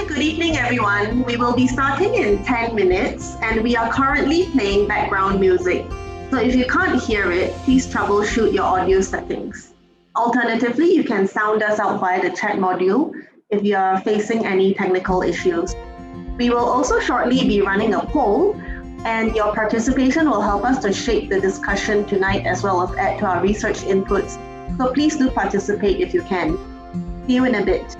Good evening, everyone. We will be starting in 10 minutes and we are currently playing background music. So if you can't hear it, please troubleshoot your audio settings. Alternatively, you can sound us out via the chat module if you are facing any technical issues. We will also shortly be running a poll, and your participation will help us to shape the discussion tonight as well as add to our research inputs. So please do participate if you can. See you in a bit.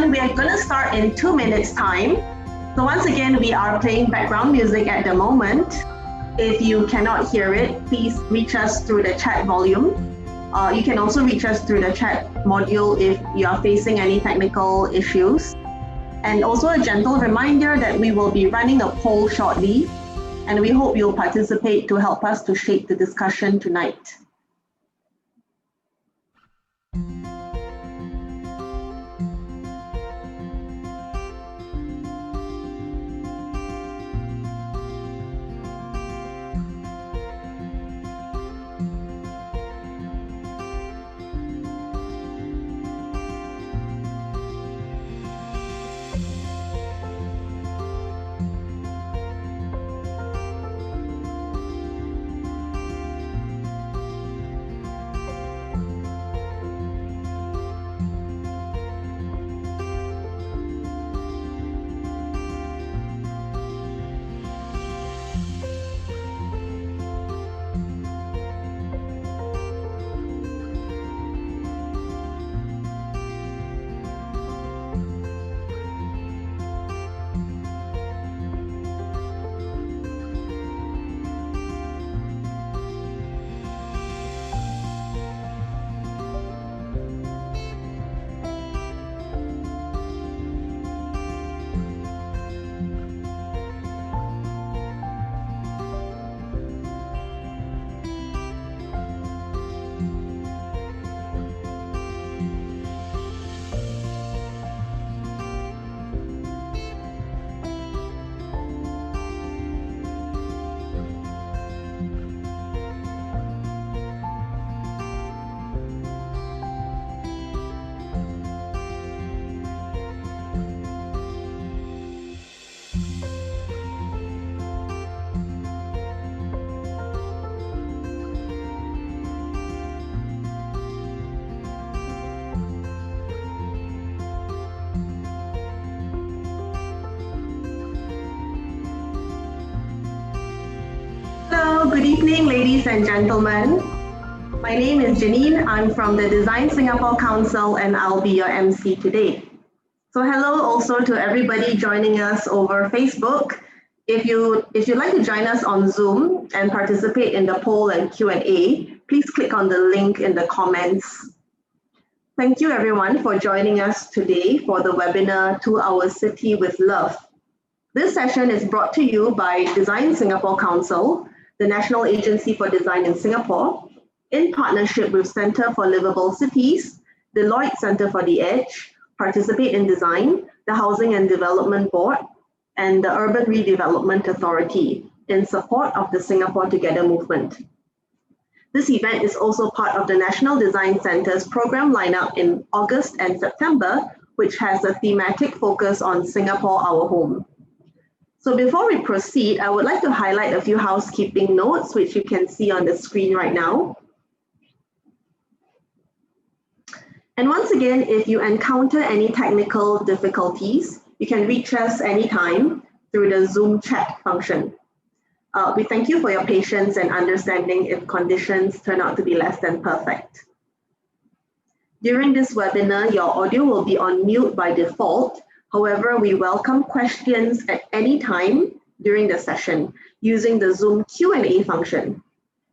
everyone. We are going to start in 2 minutes time. So once again, we are playing background music at the moment. If you cannot hear it, please reach us through the chat volume. You can also reach us through the chat module if you are facing any technical issues. And also a gentle reminder that we will be running a poll shortly, and we hope you'll participate to help us to shape the discussion tonight. Good evening, ladies and gentlemen. My name is Janine. I'm from the Design Singapore Council, and I'll be your MC today. So hello also to everybody joining us over Facebook. If you'd like to join us on Zoom and participate in the poll and Q&A, please click on the link in the comments. Thank you everyone for joining us today for the webinar 2 Hour City with Love. This session is brought to you by Design Singapore Council, the National Agency for Design in Singapore, in partnership with Centre for Livable Cities, Deloitte Centre for the Edge, Participate in Design, the Housing and Development Board, and the Urban Redevelopment Authority in support of the Singapore Together movement. This event is also part of the National Design Centre's program lineup in August and September, which has a thematic focus on Singapore, our home. So before we proceed, I would like to highlight a few housekeeping notes, which you can see on the screen right now. And once again, if you encounter any technical difficulties, you can reach us anytime through the Zoom chat function. We thank you for your patience and understanding if conditions turn out to be less than perfect. During this webinar, your audio will be on mute by default. However, we welcome questions at any time during the session using the Zoom Q&A function.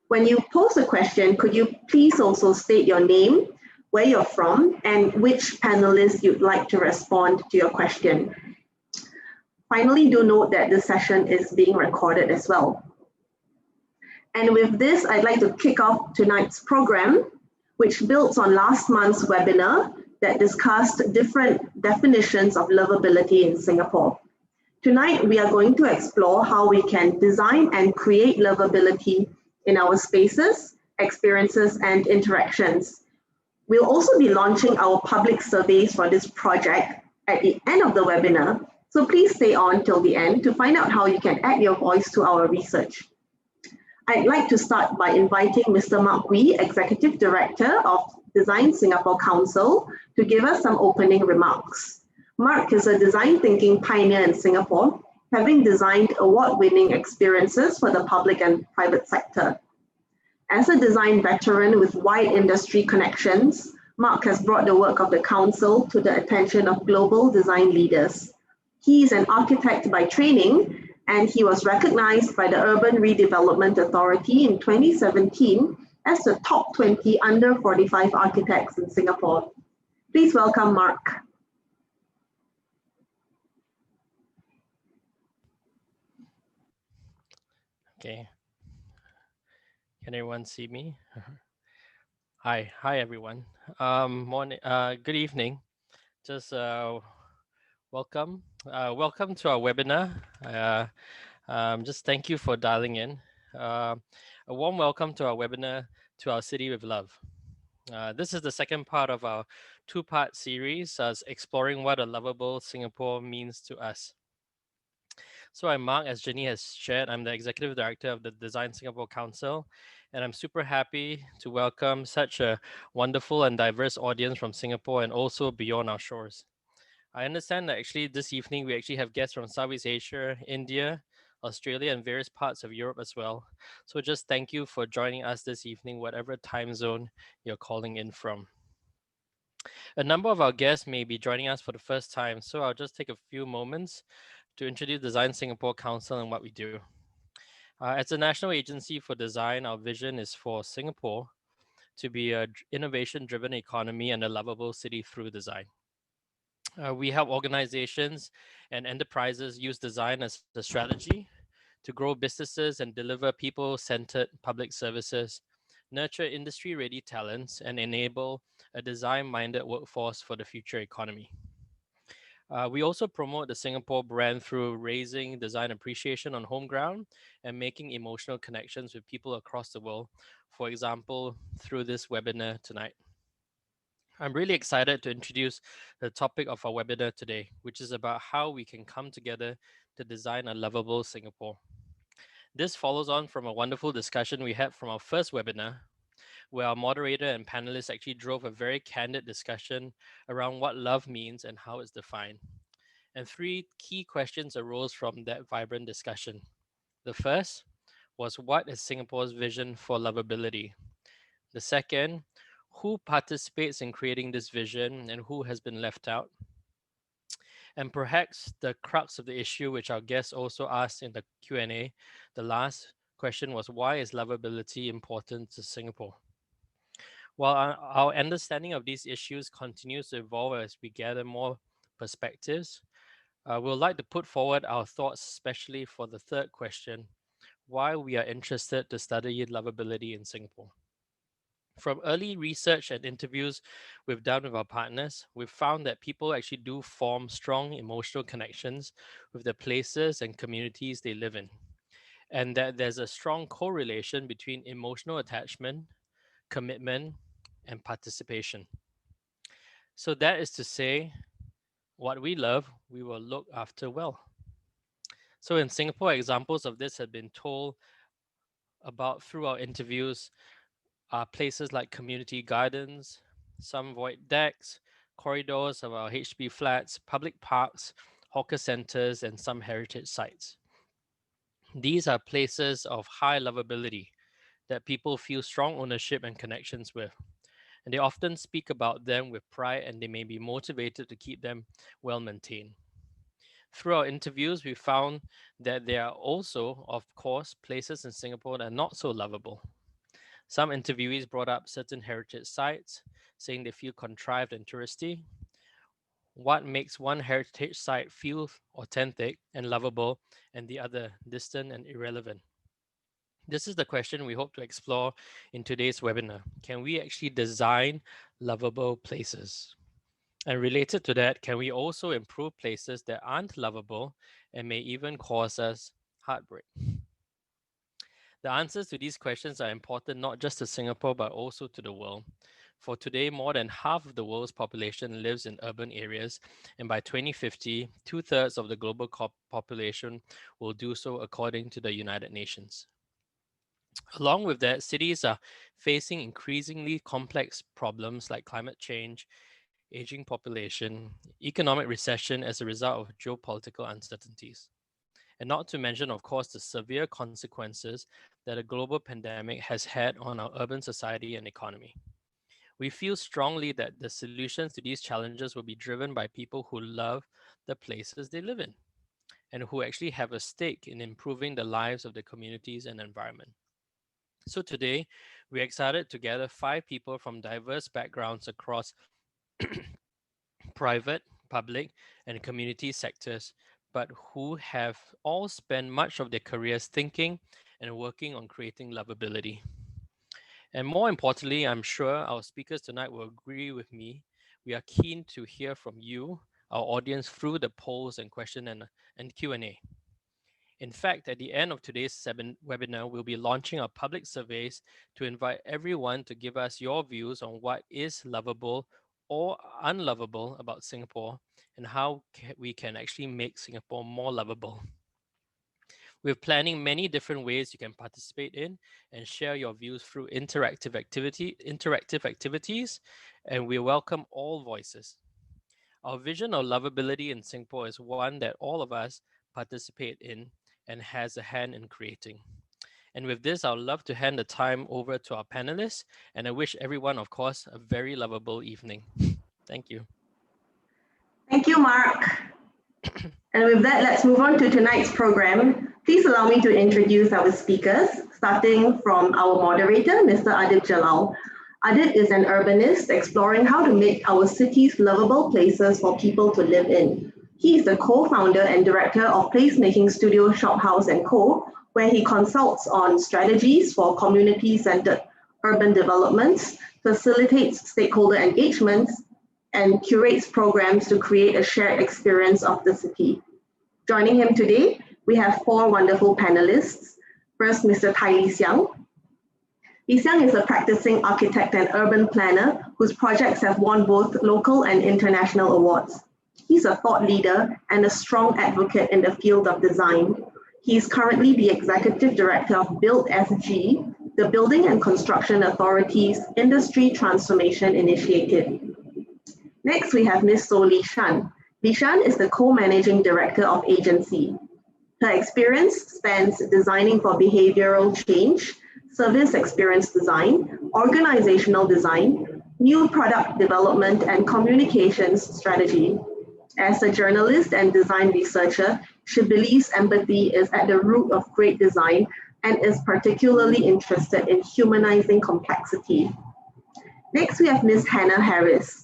When you pose a question, could you please also state your name, where you're from, and which panelist you'd like to respond to your question. Finally, do note that this session is being recorded as well. And with this, I'd like to kick off tonight's program, which builds on last month's webinar that discussed different definitions of livability in Singapore. Tonight, we are going to explore how we can design and create livability in our spaces, experiences, and interactions. We'll also be launching our public surveys for this project at the end of the webinar, so please stay on till the end to find out how you can add your voice to our research. I'd like to start by inviting Mr. Mark Wee, Executive Director of Design Singapore Council, to give us some opening remarks. Mark is a design thinking pioneer in Singapore, having designed award-winning experiences for the public and private sector. As a design veteran with wide industry connections, Mark has brought the work of the Council to the attention of global design leaders. He is an architect by training, and he was recognized by the Urban Redevelopment Authority in 2017 as the top 20 under 45 architects in Singapore. Please welcome Mark. Okay, can everyone see me? Hi everyone. Morning. Good evening. Just welcome. Welcome to our webinar. Just thank you for dialing in. Uh, a warm welcome to our webinar to our city with love. This is the second part of our two-part series, exploring what a lovable Singapore means to us. So I'm Mark, as Jenny has shared. I'm the Executive Director of the Design Singapore Council, and I'm super happy to welcome such a wonderful and diverse audience from Singapore and also beyond our shores. I understand that actually this evening we actually have guests from Southeast Asia, India, Australia, and various parts of Europe as well. So just thank you for joining us this evening, whatever time zone you're calling in from. A number of our guests may be joining us for the first time, so I'll just take a few moments to introduce Design Singapore Council and what we do. As a national agency for design, our vision is for Singapore to be an innovation driven economy and a lovable city through design. We help organizations and enterprises use design as a strategy to grow businesses and deliver people centered public services, nurture industry ready talents, and enable a design minded workforce for the future economy. We also promote the Singapore brand through raising design appreciation on home ground and making emotional connections with people across the world, for example, through this webinar tonight. I'm really excited to introduce the topic of our webinar today, which is about how we can come together to design a lovable Singapore. This follows on from a wonderful discussion we had from our first webinar, where our moderator and panelists actually drove a very candid discussion around what love means and how it's defined. And three key questions arose from that vibrant discussion. The first was, what is Singapore's vision for lovability? The second, who participates in creating this vision and who has been left out? And perhaps the crux of the issue, which our guests also asked in the Q&A, the last question was, why is lovability important to Singapore? While our understanding of these issues continues to evolve as we gather more perspectives, we'd like to put forward our thoughts, especially for the third question, why we are interested to study lovability in Singapore. From early research and interviews we've done with our partners, we've found that people actually do form strong emotional connections with the places and communities they live in, and that there's a strong correlation between emotional attachment, commitment, and participation. So, that is to say, what we love, we will look after well. So in Singapore, examples of this have been told about through our interviews are places like community gardens, some void decks, corridors of our HB flats, public parks, hawker centers, and some heritage sites. These are places of high lovability that people feel strong ownership and connections with. And they often speak about them with pride and they may be motivated to keep them well maintained. Through our interviews, we found that there are also, of course, places in Singapore that are not so lovable. Some interviewees brought up certain heritage sites, saying they feel contrived and touristy. What makes one heritage site feel authentic and lovable and the other distant and irrelevant? This is the question we hope to explore in today's webinar. Can we actually design lovable places? And related to that, can we also improve places that aren't lovable and may even cause us heartbreak? The answers to these questions are important not just to Singapore, but also to the world. For today, more than half of the world's population lives in urban areas, and by 2050, two-thirds of the global population will do so according to the United Nations. Along with that, cities are facing increasingly complex problems like climate change, aging population, economic recession as a result of geopolitical uncertainties. And not to mention, of course, the severe consequences that a global pandemic has had on our urban society and economy. We feel strongly that the solutions to these challenges will be driven by people who love the places they live in and who actually have a stake in improving the lives of the communities and environment. So today, we're excited to gather 5 people from diverse backgrounds across private, public, and community sectors, but who have all spent much of their careers thinking and working on creating lovability. And more importantly, I'm sure our speakers tonight will agree with me. We are keen to hear from you, our audience, through the polls and question and Q&A. In fact, at the end of today's webinar, we'll be launching our public surveys to invite everyone to give us your views on what is lovable or unlovable about Singapore and how we can actually make Singapore more lovable. We're planning many different ways you can participate in and share your views through interactive activities, and we welcome all voices. Our vision of lovability in Singapore is one that all of us participate in and has a hand in creating. And with this, I'd love to hand the time over to our panelists, and I wish everyone, of course, a very lovable evening. Thank you. Thank you, Mark. And with that, let's move on to tonight's program. Please allow me to introduce our speakers, starting from our moderator, Mr. Adib Jalal. Adib is an urbanist exploring how to make our cities lovable places for people to live in. He is the co-founder and director of placemaking studio Shophouse & Co., where he consults on strategies for community-centered urban developments, facilitates stakeholder engagements, and curates programs to create a shared experience of the city. Joining him today, we have 4 wonderful panelists. First, Mr. Tai Li Xiang. Li Xiang is a practicing architect and urban planner whose projects have won both local and international awards. He's a thought leader and a strong advocate in the field of design. He is currently the executive director of Build SG, the Building and Construction Authority's Industry Transformation Initiative. Next, we have Ms. So Li Shan. Li Shan is the co-managing director of Agency. Her experience spans designing for behavioral change, service experience design, organizational design, new product development, and communications strategy. As a journalist and design researcher, she believes empathy is at the root of great design and is particularly interested in humanizing complexity. Next, we have Ms. Hannah Harris.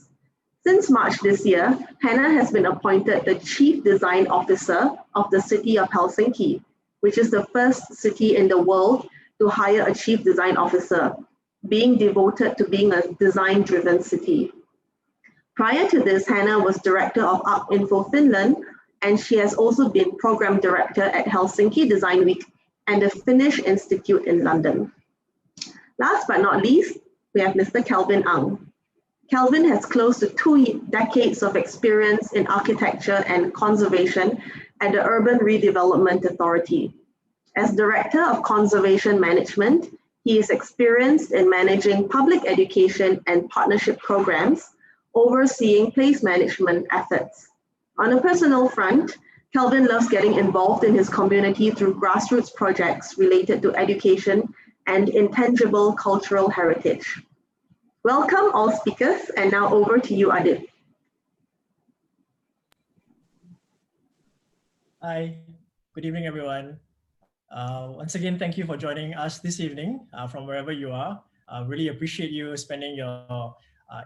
Since March this year, Hannah has been appointed the Chief Design Officer of the City of Helsinki, which is the first city in the world to hire a Chief Design Officer, being devoted to being a design-driven city. Prior to this, Hannah was Director of Art Info Finland, and she has also been Program Director at Helsinki Design Week and the Finnish Institute in London. Last but not least, we have Mr. Kelvin Ang. Kelvin has close to 2 decades of experience in architecture and conservation at the Urban Redevelopment Authority. As Director of Conservation Management, he is experienced in managing public education and partnership programs, overseeing place management efforts. On a personal front, Kelvin loves getting involved in his community through grassroots projects related to education and intangible cultural heritage. Welcome all speakers, and now over to you, Adib. Hi, good evening, everyone. Once again, thank you for joining us this evening from wherever you are. Really appreciate you spending your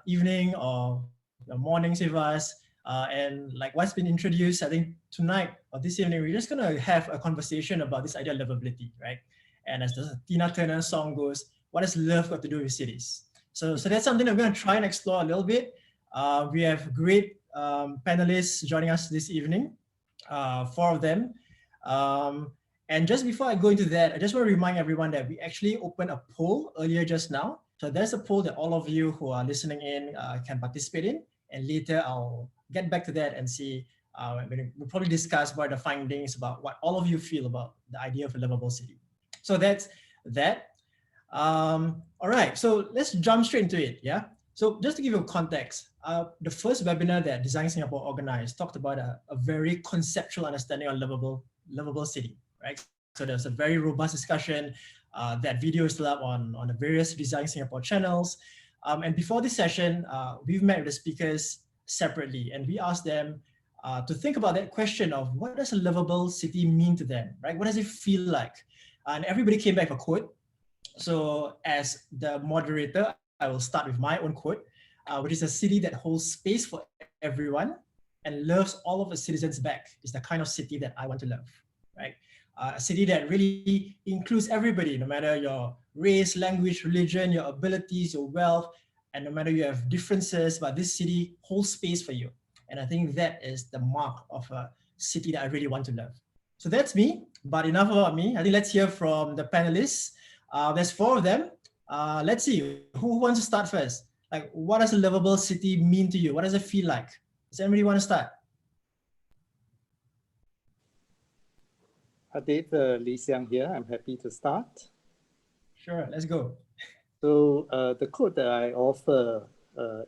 evening or your mornings with us. And like what's been introduced, I think tonight or this evening, we're just gonna have a conversation about this idea of livability, right? And as the Tina Turner song goes, what does love got to do with cities? So that's something that we're going to try and explore a little bit. We have great panelists joining us this evening, 4 of them. And just before I go into that, I just want to remind everyone that we actually opened a poll earlier just now. So there's a poll that all of you who are listening in can participate in. And later I'll get back to that and see, we'll probably discuss what are the findings about what all of you feel about the idea of a livable city. So that's that. All right, so let's jump straight into it, yeah? So just to give you context, the first webinar that Design Singapore organized talked about a very conceptual understanding of livable city, right? So there's a very robust discussion. That video is still up on the various Design Singapore channels. And before this session, we've met with the speakers separately, and we asked them to think about that question of what does a livable city mean to them, right? What does it feel like? And everybody came back with a quote. So as the moderator, I will start with my own quote, which is a city that holds space for everyone and loves all of its citizens back is the kind of city that I want to love, right? A city that really includes everybody, no matter your race, language, religion, your abilities, your wealth, and no matter you have differences, but this city holds space for you. And I think that is the mark of a city that I really want to love. So that's me, but enough about me. I think let's hear from the panelists. There's four of them. Let's see, who wants to start first? Like, what does a livable city mean to you? What does it feel like? Does anybody want to start? Dave, Lee Xiang here. I'm happy to start. Sure, let's go. So the quote that I offer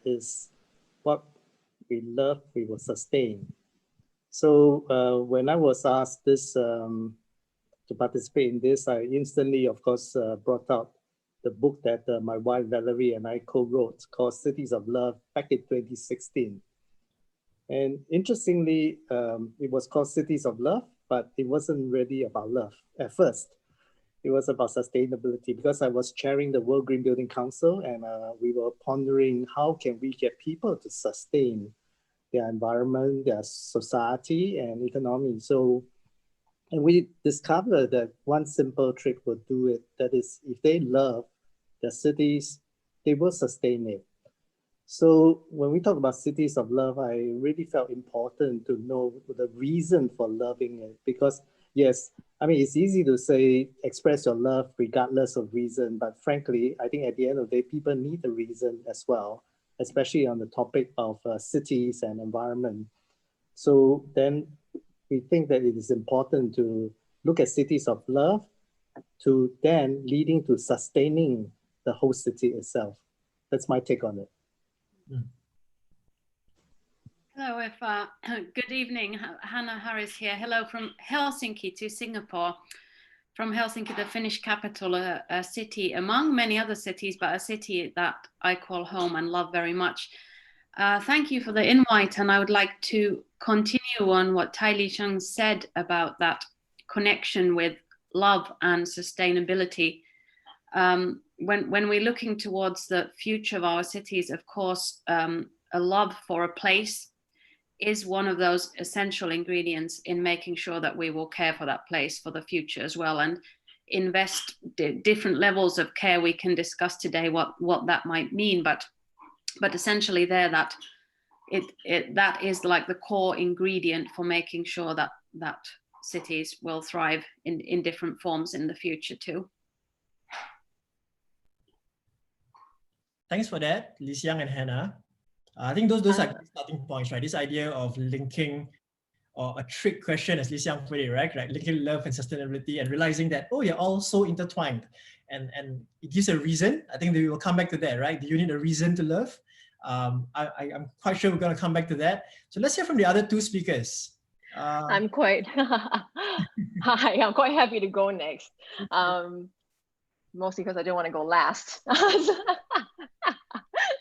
is, what we love, we will sustain. So when I was asked this, to participate in this, I instantly, of course, brought out the book that my wife Valerie and I co-wrote called Cities of Love back in 2016. And interestingly, it was called Cities of Love, but it wasn't really about love at first. It was about sustainability because I was chairing the World Green Building Council, and we were pondering how can we get people to sustain their environment, their society and economy. And we discovered that one simple trick would do it. That is, if they love their cities, they will sustain it. So when we talk about cities of love, I really felt important to know the reason for loving it. Because yes, I mean, it's easy to say, express your love regardless of reason. But frankly, I think at the end of the day, people need a reason as well, especially on the topic of cities and environment. So then we think that it is important to look at cities of love to then leading to sustaining the whole city itself. That's my take on it. Hello, good evening, Hannah Harris here. Hello from Helsinki to Singapore. From Helsinki, the Finnish capital, a city among many other cities, but a city that I call home and love very much. Thank you for the invite, and I would like to continue on what Tai Li Cheng said about that connection with love and sustainability. When we're looking towards the future of our cities, of course, a love for a place is one of those essential ingredients in making sure that we will care for that place for the future as well, and invest different levels of care. We can discuss today what that might mean, but essentially there that that is like the core ingredient for making sure that cities will thrive in different forms in the future too. Thanks for that, Lee Xiang and Hannah. I think those are good starting points, right? This idea of linking, or a trick question, as Lee Xiang put it, right? Linking love and sustainability and realizing that, oh, you're all so intertwined. And it gives a reason. I think we will come back to that, right? Do you need a reason to love? I'm quite sure we're going to come back to that. So let's hear from the other two speakers. I'm quite hi, I'm quite happy to go next. Mostly because I don't want to go last.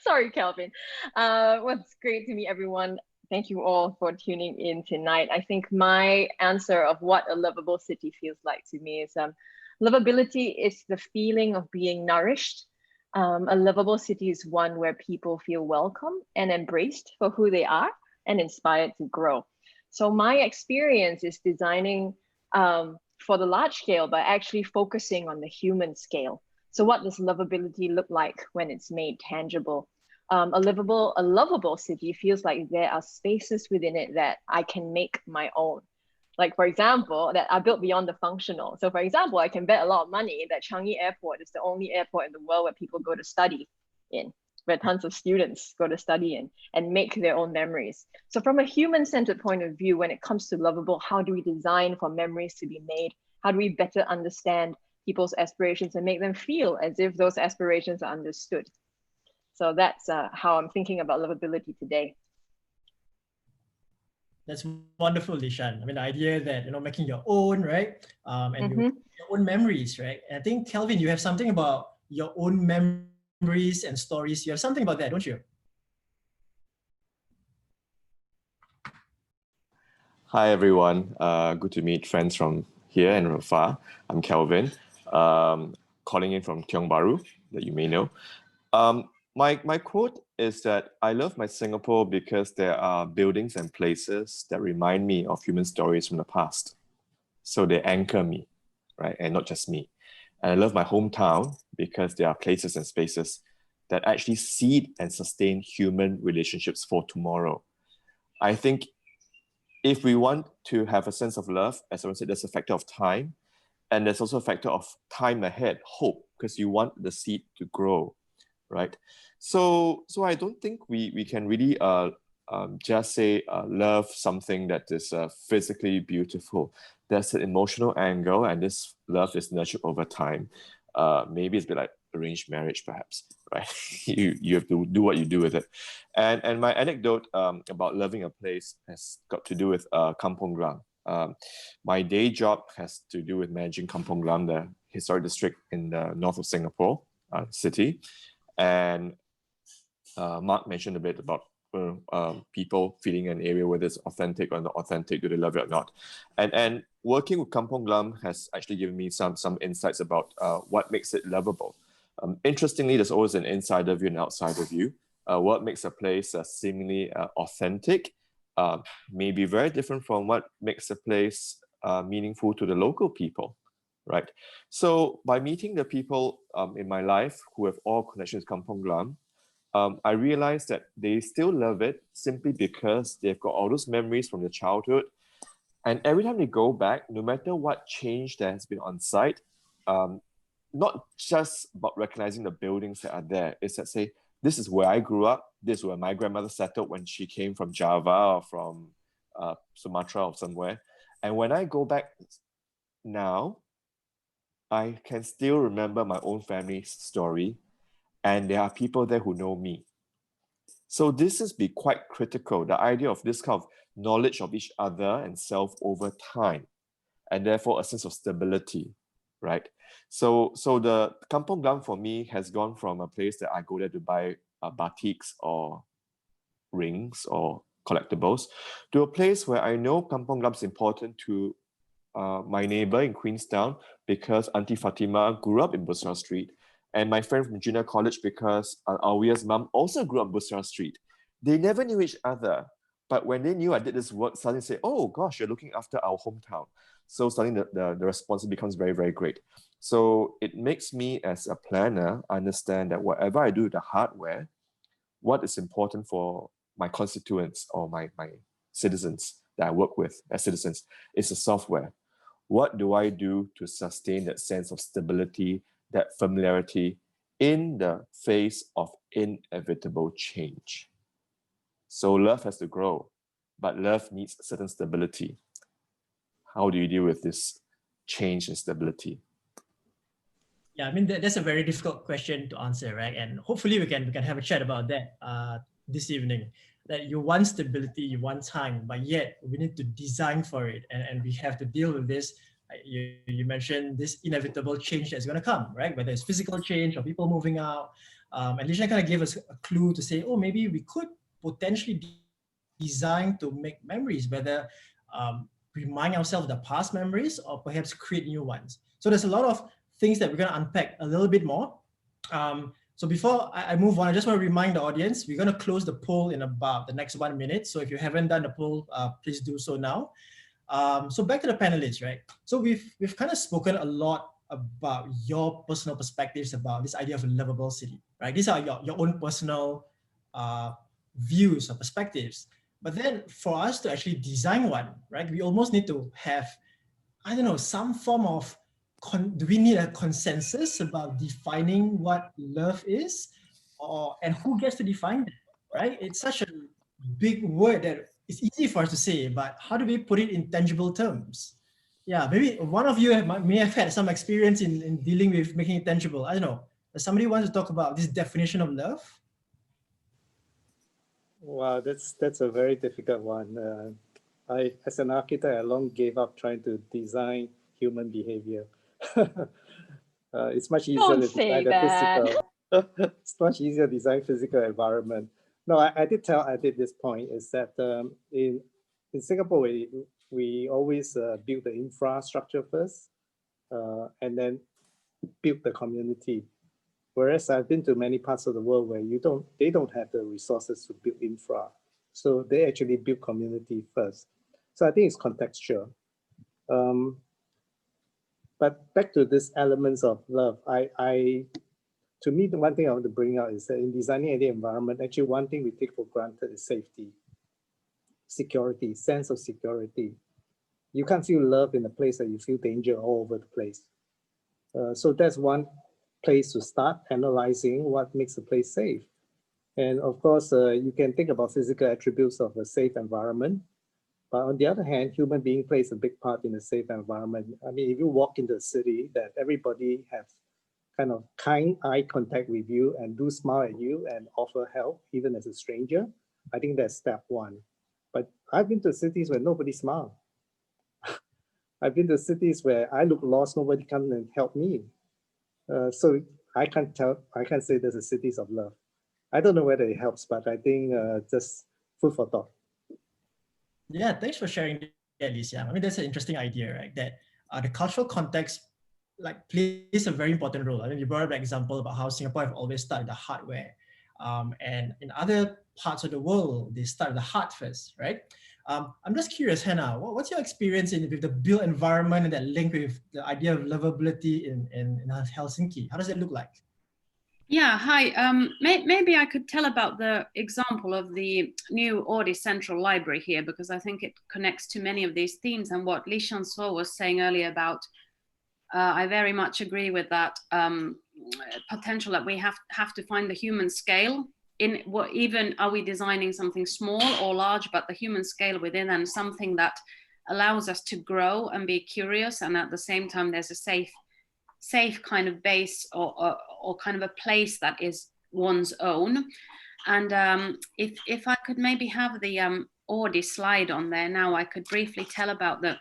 Sorry, Kelvin. What's great to meet everyone. Thank you all for tuning in tonight. I think my answer of what a livable city feels like to me is livability is the feeling of being nourished. A livable city is one where people feel welcome and embraced for who they are and inspired to grow. So my experience is designing for the large scale, but actually focusing on the human scale. So what does livability look like when it's made tangible? A lovable city feels like there are spaces within it that I can make my own. Like, for example, that are built beyond the functional. So for example, I can bet a lot of money that Changi Airport is the only airport in the world where people go to study in, where tons of students go to study in and make their own memories. So from a human-centered point of view, when it comes to lovable, how do we design for memories to be made? How do we better understand people's aspirations and make them feel as if those aspirations are understood? So that's how I'm thinking about livability today. That's wonderful, Lishan. I mean, the idea that, making your own, right? And your own memories, right? And I think, Kelvin, you have something about your own memories and stories. You have something about that, don't you? Hi, everyone. Good to meet friends from here and from far. I'm Kelvin, calling in from Tiong Bahru, that you may know. My quote is that I love my Singapore because there are buildings and places that remind me of human stories from the past. So they anchor me, right? And not just me. And I love my hometown because there are places and spaces that actually seed and sustain human relationships for tomorrow. I think if we want to have a sense of love, as I said, there's a factor of time, and there's also a factor of time ahead, hope, because you want the seed to grow, right? So I don't think we can really just say love something that is physically beautiful. There's an emotional angle, and this love is nurtured over time. Maybe it's a bit like arranged marriage, perhaps, right? you have to do what you do with it. And my anecdote about loving a place has got to do with Kampong Glam. My day job has to do with managing Kampong Glam, the historic district in the north of Singapore city. And Mark mentioned a bit about people feeling an area whether it's authentic or not authentic, do they love it or not. And working with Kampong Glam has actually given me some insights about what makes it lovable. Interestingly, there's always an insider view and outsider view. What makes a place seemingly authentic may be very different from what makes a place meaningful to the local people, right? So by meeting the people in my life who have all connections with Kampong Glam, I realized that they still love it simply because they've got all those memories from their childhood. And every time they go back, no matter what change that has been on site, not just about recognizing the buildings that are there, it's that say, this is where I grew up, this is where my grandmother settled when she came from Java or from Sumatra or somewhere. And when I go back now, I can still remember my own family's story, and there are people there who know me. So this has been quite critical, the idea of this kind of knowledge of each other and self over time, and therefore a sense of stability, right? So the Kampong Glam for me has gone from a place that I go there to buy batiks or rings or collectibles to a place where I know Kampong Glam is important to my neighbor in Queenstown because Auntie Fatima grew up in Bussorah Street, and my friend from junior college because Awiya's mom also grew up in Bussorah Street. They never knew each other, but when they knew I did this work, suddenly say, "Oh gosh, you're looking after our hometown." So suddenly the response becomes very, very great. So it makes me as a planner understand that whatever I do with the hardware, what is important for my constituents or my citizens that I work with as citizens is the software. What do I do to sustain that sense of stability, that familiarity in the face of inevitable change? So love has to grow, but love needs certain stability. How do you deal with this change and stability? Yeah, I mean that's a very difficult question to answer, right? And hopefully we can have a chat about that this evening. That you want stability, you want time, but yet we need to design for it, and we have to deal with this. You mentioned this inevitable change that's going to come, right? Whether it's physical change or people moving out. And Lisha kind of gave us a clue to say, oh, maybe we could potentially design to make memories, whether remind ourselves of the past memories or perhaps create new ones. So there's a lot of things that we're going to unpack a little bit more. So before I move on, I just want to remind the audience, we're going to close the poll in about the next 1 minute. So if you haven't done the poll, please do so now. So back to the panelists, right? So we've kind of spoken a lot about your personal perspectives about this idea of a livable city, right? These are your own personal views or perspectives. But then for us to actually design one, right, we almost need to have, I don't know, some form of, do we need a consensus about defining what love is, and who gets to define that, right? It's such a big word that it's easy for us to say, but how do we put it in tangible terms? Yeah, maybe one of you may have had some experience in dealing with making it tangible. I don't know. Does somebody want to talk about this definition of love? Wow, that's a very difficult one. I, as an architect, I long gave up trying to design human behavior. It's much easier Don't to say design the that. physical. It's much easier to design physical environment. No, I did this point is that in Singapore, we always build the infrastructure first and then build the community. Whereas I've been to many parts of the world where they don't have the resources to build infra. So they actually build community first. So I think it's contextual. But back to this elements of love, to me, the one thing I want to bring out is that in designing any environment, actually one thing we take for granted is safety, security, sense of security. You can't feel love in a place that you feel danger all over the place. So that's one place to start analyzing what makes a place safe. And of course, you can think about physical attributes of a safe environment. But on the other hand, human being plays a big part in a safe environment. I mean, if you walk into a city that everybody has kind of kind eye contact with you and do smile at you and offer help, even as a stranger, I think that's step one. But I've been to cities where nobody smiles. I've been to cities where I look lost, nobody comes and help me. So I can't say there's a cities of love. I don't know whether it helps, but I think just food for thought. Yeah, thanks for sharing that, Lisa. I mean, that's an interesting idea, right? That the cultural context like plays a very important role. I mean, you brought up an example about how Singapore have always started the hardware, and in other parts of the world they start the heart first, right? I'm just curious, Hannah, what's your experience with the built environment and that link with the idea of livability in Helsinki? How does it look like? Yeah, hi. Maybe I could tell about the example of the new Audi Central Library here, because I think it connects to many of these themes and what Li Shanso was saying earlier about. I very much agree with that potential that we have to find the human scale in what, even are we designing something small or large, but the human scale within, and something that allows us to grow and be curious, and at the same time there's a safe kind of base or kind of a place that is one's own. And if I could maybe have the Audi slide on there now, I could briefly tell about the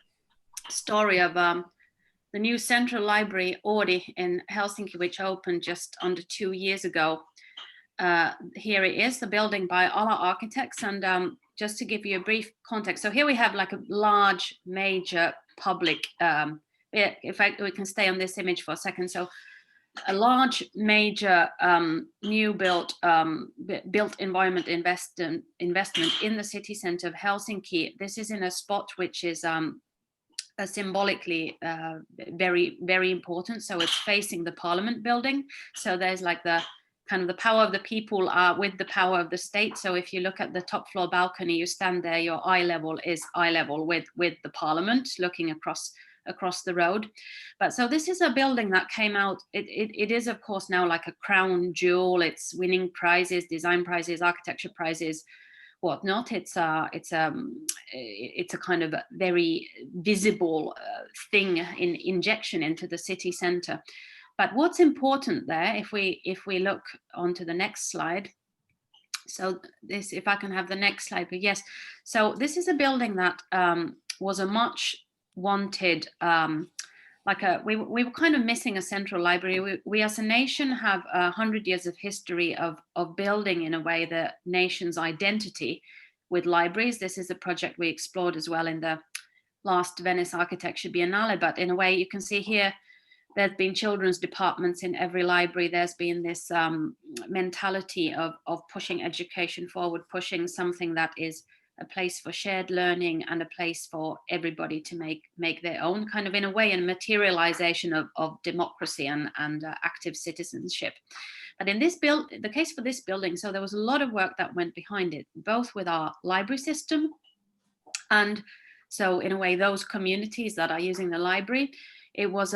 story of the new Central Library Audi in Helsinki, which opened just under 2 years ago. Here it is, the building by Ala Architects. And just to give you a brief context, so here we have like a large major public, we can stay on this image for a second. So a large major new built environment investment in the city center of Helsinki. This is in a spot which is symbolically very, very important. So it's facing the Parliament building. So there's like the kind of the power of the people with the power of the state. So if you look at the top floor balcony, you stand there, your eye level is eye level with the Parliament, looking across the road. But so this is a building that came out, it is of course now like a crown jewel. It's winning prizes, design prizes, architecture prizes, whatnot. It's a kind of a very visible thing in injection into the city center. But what's important there, if we look onto the next slide, so this, if I can have the next slide, but yes, so this is a building that was a much wanted, we were kind of missing a central library. We as a nation have 100 years of history of building in a way the nation's identity with libraries. This is a project we explored as well in the last Venice Architecture Biennale, but in a way you can see here, there's been children's departments in every library. There's been this mentality of pushing education forward, pushing something that is a place for shared learning and a place for everybody to make their own, kind of in a way, a materialization of democracy and active citizenship. But in this the case for this building, so there was a lot of work that went behind it, both with our library system, and so in a way those communities that are using the library. It was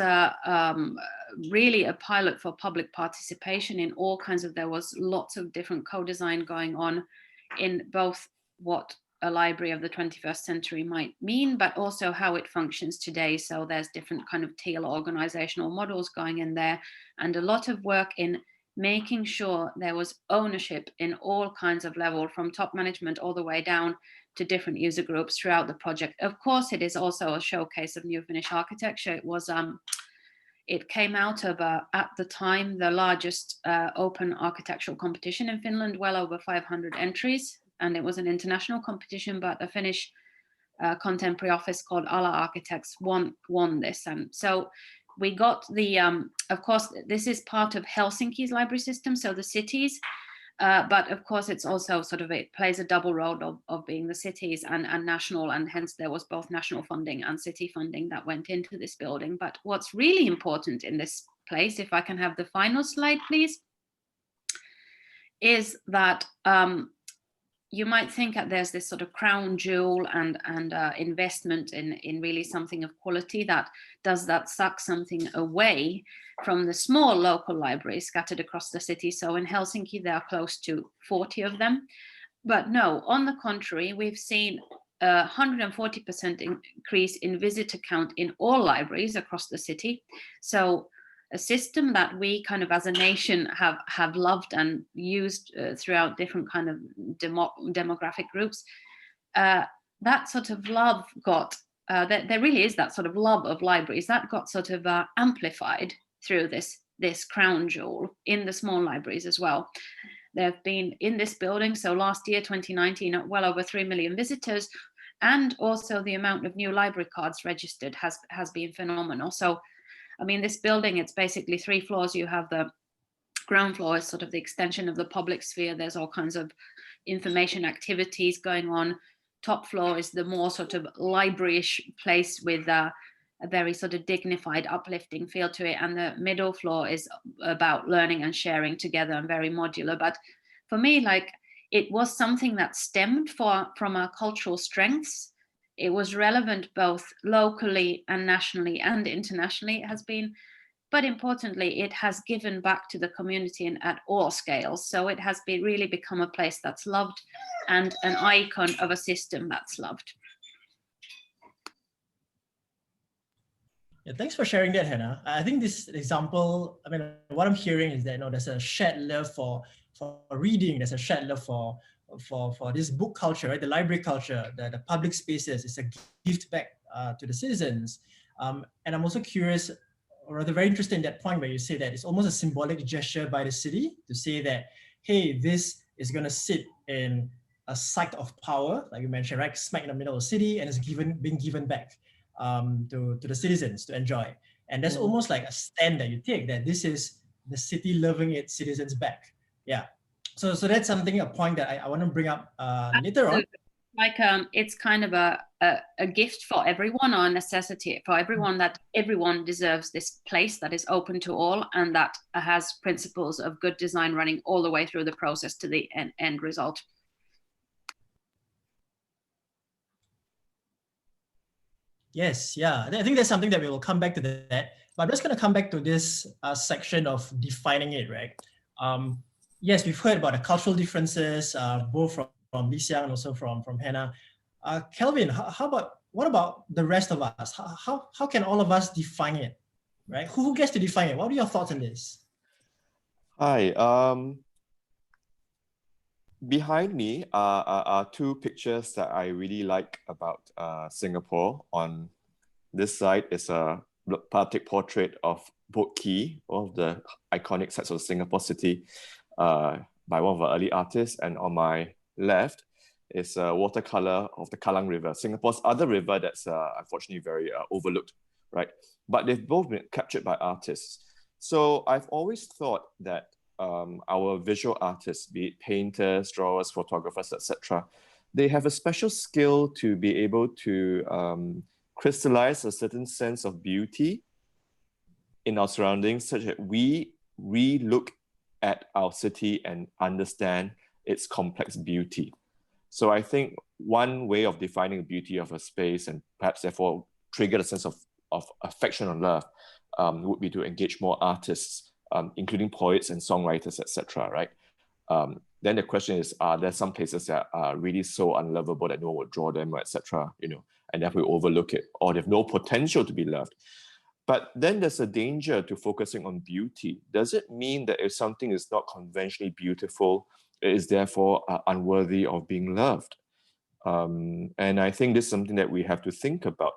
really a pilot for public participation in all kinds of, there was lots of different co-design going on in both what a library of the 21st century might mean, but also how it functions today. So there's different kind of teal organizational models going in there, and a lot of work in making sure there was ownership in all kinds of level, from top management all the way down to different user groups throughout the project. Of course, it is also a showcase of New Finnish architecture. it came out of, at the time, the largest open architectural competition in Finland, well over 500 entries. And it was an international competition, but a Finnish contemporary office called Ala Architects won this. And so we got the, of course, this is part of Helsinki's library system, so the cities, but of course it's also sort of, it plays a double role of being the cities and national, and hence there was both national funding and city funding that went into this building. But what's really important in this place, if I can have the final slide, please, is that you might think that there's this sort of crown jewel and investment in really something of quality that suck something away from the small local libraries scattered across the city. So in Helsinki, there are close to 40 of them. But no, on the contrary, we've seen a 140% increase in visitor count in all libraries across the city. So a system that we kind of as a nation have loved and used throughout different kind of demographic groups, that sort of love got, there really is that sort of love of libraries that got sort of amplified through this crown jewel in the small libraries as well. There have been in this building, so last year, 2019, well over 3 million visitors, and also the amount of new library cards registered has been phenomenal. So I mean, this building, it's basically 3 floors. You have the ground floor is sort of the extension of the public sphere. There's all kinds of information activities going on. Top floor is the more sort of library-ish place with a very sort of dignified, uplifting feel to it. And the middle floor is about learning and sharing together and very modular. But for me, like, it was something that stemmed from our cultural strengths. It was relevant both locally and nationally and internationally, it has been. But importantly, it has given back to the community and at all scales. So it has really become a place that's loved and an icon of a system that's loved. Yeah, thanks for sharing that, Hannah. I think this example, I mean, what I'm hearing is that, there's a shared love for reading, there's a shared love for this book culture, right? The library culture, the public spaces is a gift back to the citizens. And I'm also curious, or rather very interested in that point where you say that it's almost a symbolic gesture by the city to say that, hey, this is going to sit in a site of power, like you mentioned, right? Smack in the middle of the city, and it's being given back to the citizens to enjoy. And that's almost like a stand that you take, that this is the city loving its citizens back. Yeah. So that's something, a point that I want to bring up later on. Like it's kind of a gift for everyone, or a necessity for everyone, that everyone deserves this place that is open to all and that has principles of good design running all the way through the process to the end result. Yes, yeah. I think that's something that we will come back to that. But I'm just going to come back to this section of defining it, right? Yes, we've heard about the cultural differences, both from Li Xiang and also from Hannah. Kelvin, what about the rest of us? How can all of us define it, right? Who gets to define it? What are your thoughts on this? Hi. Behind me are 2 pictures that I really like about Singapore. On this side is a Batik portrait of Boat Quay, one of the iconic sites of Singapore city, by one of our early artists. And on my left is a watercolor of the Kallang River, Singapore's other river that's unfortunately very overlooked, right? But they've both been captured by artists. So I've always thought that our visual artists, be it painters, drawers, photographers, etc., they have a special skill to be able to crystallize a certain sense of beauty in our surroundings, such that we re-look at our city and understand its complex beauty. So I think one way of defining the beauty of a space, and perhaps therefore trigger a sense of affection or love, would be to engage more artists, including poets and songwriters, etc. Right? Then the question is, are there some places that are really so unlovable that no one would draw them, etc. And therefore we overlook it, or they have no potential to be loved? But then there's a danger to focusing on beauty. Does it mean that if something is not conventionally beautiful, it is therefore unworthy of being loved? And I think this is something that we have to think about.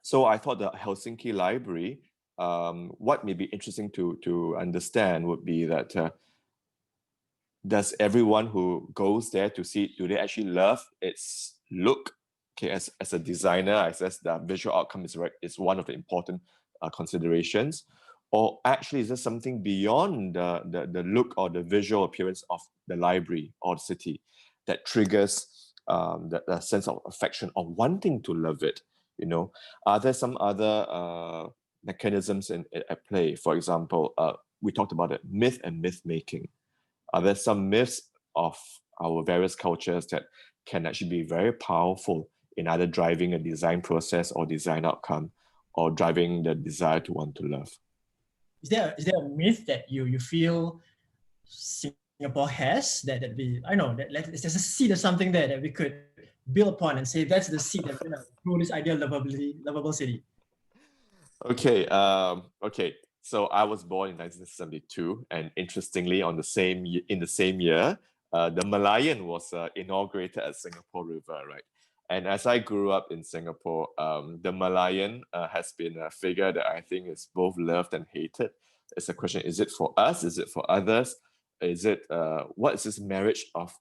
So I thought the Helsinki Library what may be interesting to understand would be that does everyone who goes there to see it, do they actually love its look? Okay, as a designer, I guess the visual outcome is one of the important considerations. Or actually, is there something beyond the look or the visual appearance of the library or the city that triggers the sense of affection or wanting to love it? You know, are there some other mechanisms at play? For example, we talked about it, myth and myth making. Are there some myths of our various cultures that can actually be very powerful in either driving a design process or design outcome, or driving the desire to want to love? Is there a myth that you feel Singapore has that we, I know that there's a seed or something there that we could build upon and say that's the seed that's gonna grow this ideal lovable city? Okay, okay. So I was born in 1972, and interestingly, in the same year, the Malayan was inaugurated at Singapore River, right? And as I grew up in Singapore, the Malayan has been a figure that I think is both loved and hated. It's a question: is it for us? Is it for others? Is it what is this marriage of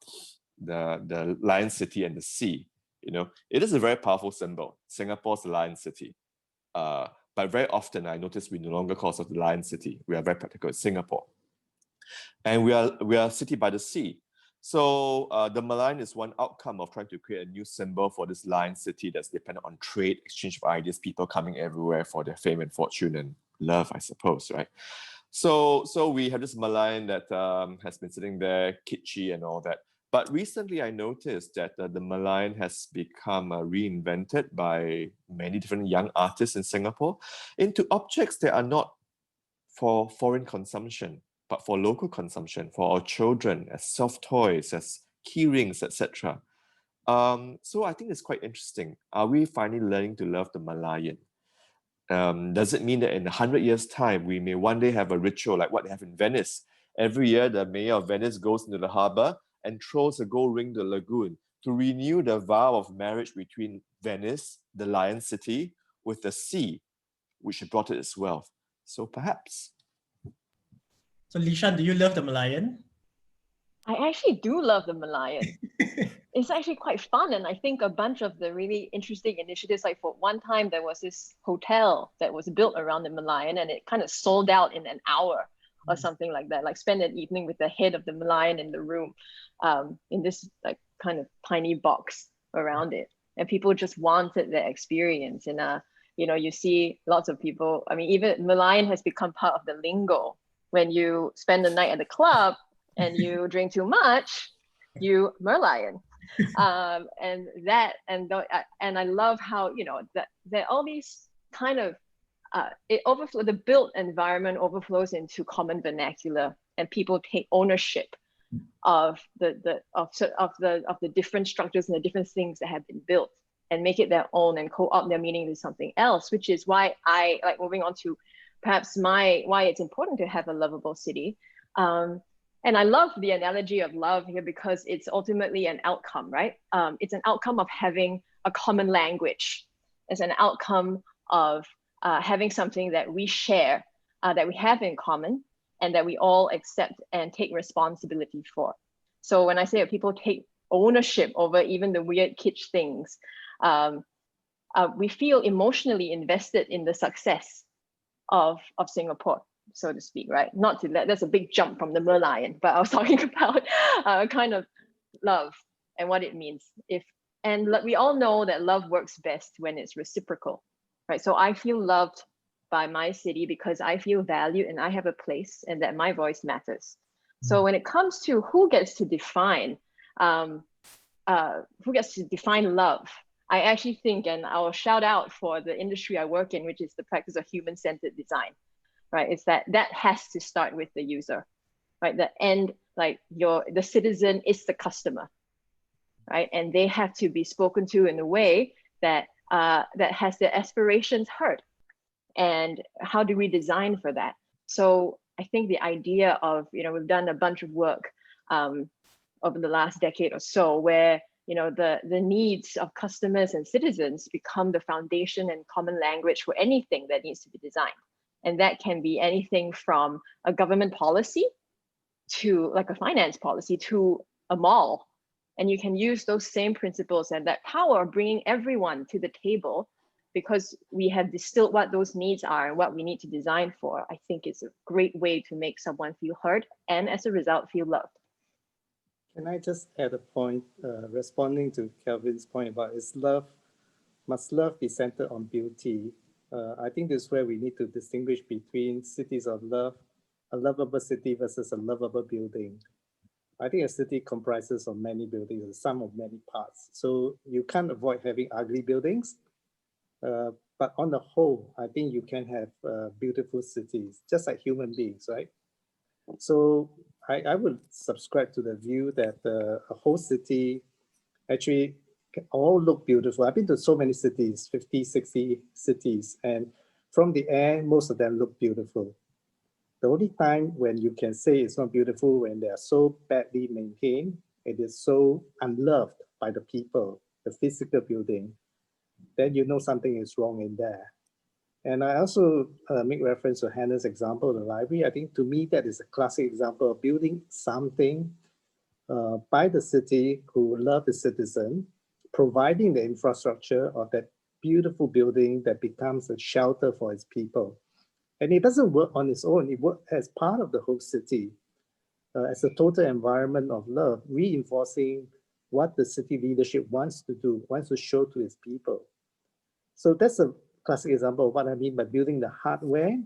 the Lion City and the sea? You know, it is a very powerful symbol. Singapore's Lion City. But very often I notice we no longer call ourselves the Lion City. We are very practical. It's Singapore. And we are a city by the sea. So the Malayan is one outcome of trying to create a new symbol for this Lion City that's dependent on trade, exchange of ideas, people coming everywhere for their fame and fortune and love, I suppose, right? So we have this Malayan that has been sitting there, kitschy and all that. But recently I noticed that the Malayan has become reinvented by many different young artists in Singapore into objects that are not for foreign consumption, but for local consumption, for our children, as soft toys, as key rings, etc. So I think it's quite interesting. Are we finally learning to love the Malayan? Does it mean that in 100 years' time, we may one day have a ritual like what they have in Venice? Every year, the mayor of Venice goes into the harbor and throws a gold ring to the lagoon to renew the vow of marriage between Venice, the Lion City, with the sea, which brought it its wealth. So perhaps. So Lishan, do you love the Malayan? I actually do love the Malayan. It's actually quite fun, and I think a bunch of the really interesting initiatives, like for one time there was this hotel that was built around the Malayan and it kind of sold out in an hour or something like that, like spend an evening with the head of the Malayan in the room, in this like kind of tiny box around it, and people just wanted that experience. And you know, you see lots of people, I mean, even Malayan has become part of the lingo. When you spend the night at the club and you drink too much, you Merlion. And I love how, you know, that all these kind of the built environment overflows into common vernacular, and people take ownership of the different structures and the different things that have been built and make it their own and co-opt their meaning to something else, which is why I like moving on to perhaps why it's important to have a lovable city. And I love the analogy of love here because it's ultimately an outcome, right? It's an outcome of having a common language. It's an outcome of having something that we share, that we have in common, and that we all accept and take responsibility for. So when I say that people take ownership over even the weird kitsch things, we feel emotionally invested in the success of Singapore, so to speak, right? Not to that's a big jump from the Merlion, but I was talking about kind of love and what it means. We all know that love works best when it's reciprocal, right? So I feel loved by my city because I feel valued and I have a place and that my voice matters. So when it comes to who gets to define love, I actually think, and I'll shout out for the industry I work in, which is the practice of human-centered design, right? It's that has to start with the user, right? The end, like the citizen is the customer, right? And they have to be spoken to in a way that has their aspirations heard. And how do we design for that? So I think the idea of, we've done a bunch of work over the last decade or so where, the needs of customers and citizens become the foundation and common language for anything that needs to be designed. And that can be anything from a government policy to like a finance policy to a mall. And you can use those same principles and that power of bringing everyone to the table, because we have distilled what those needs are and what we need to design for. I think it's a great way to make someone feel heard and as a result feel loved. Can I just add a point, responding to Kelvin's point about must love be centered on beauty? I think this is where we need to distinguish between cities of love, a lovable city versus a lovable building. I think a city comprises of many buildings, the sum of many parts. So you can't avoid having ugly buildings. But on the whole, I think you can have beautiful cities, just like human beings, right? So I would subscribe to the view that a whole city actually can all look beautiful. I've been to so many cities, 50, 60 cities, and from the air, most of them look beautiful. The only time when you can say it's not beautiful when they are so badly maintained, it is so unloved by the people, the physical building, then you know something is wrong in there. And I also make reference to Hannah's example of the library. I think to me, that is a classic example of building something by the city who love the citizen, providing the infrastructure of that beautiful building that becomes a shelter for its people. And it doesn't work on its own, it works as part of the whole city, as a total environment of love, reinforcing what the city leadership wants to do, wants to show to its people. So that's a classic example of what I mean by building the hardware,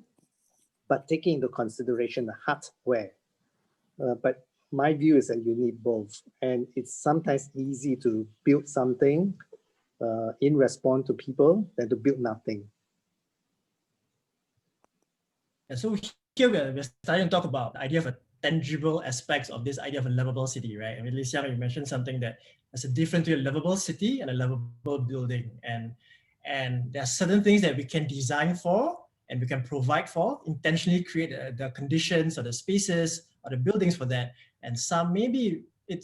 but taking into consideration the hardware. But my view is that you need both. And it's sometimes easy to build something in response to people than to build nothing. And so here we're starting to talk about the idea of a tangible aspects of this idea of a lovable city, right? I mean, Lisa, you mentioned something that there's a difference between a lovable city and a lovable building. And there are certain things that we can design for and we can provide for, intentionally create the conditions or the spaces or the buildings for that. And some maybe it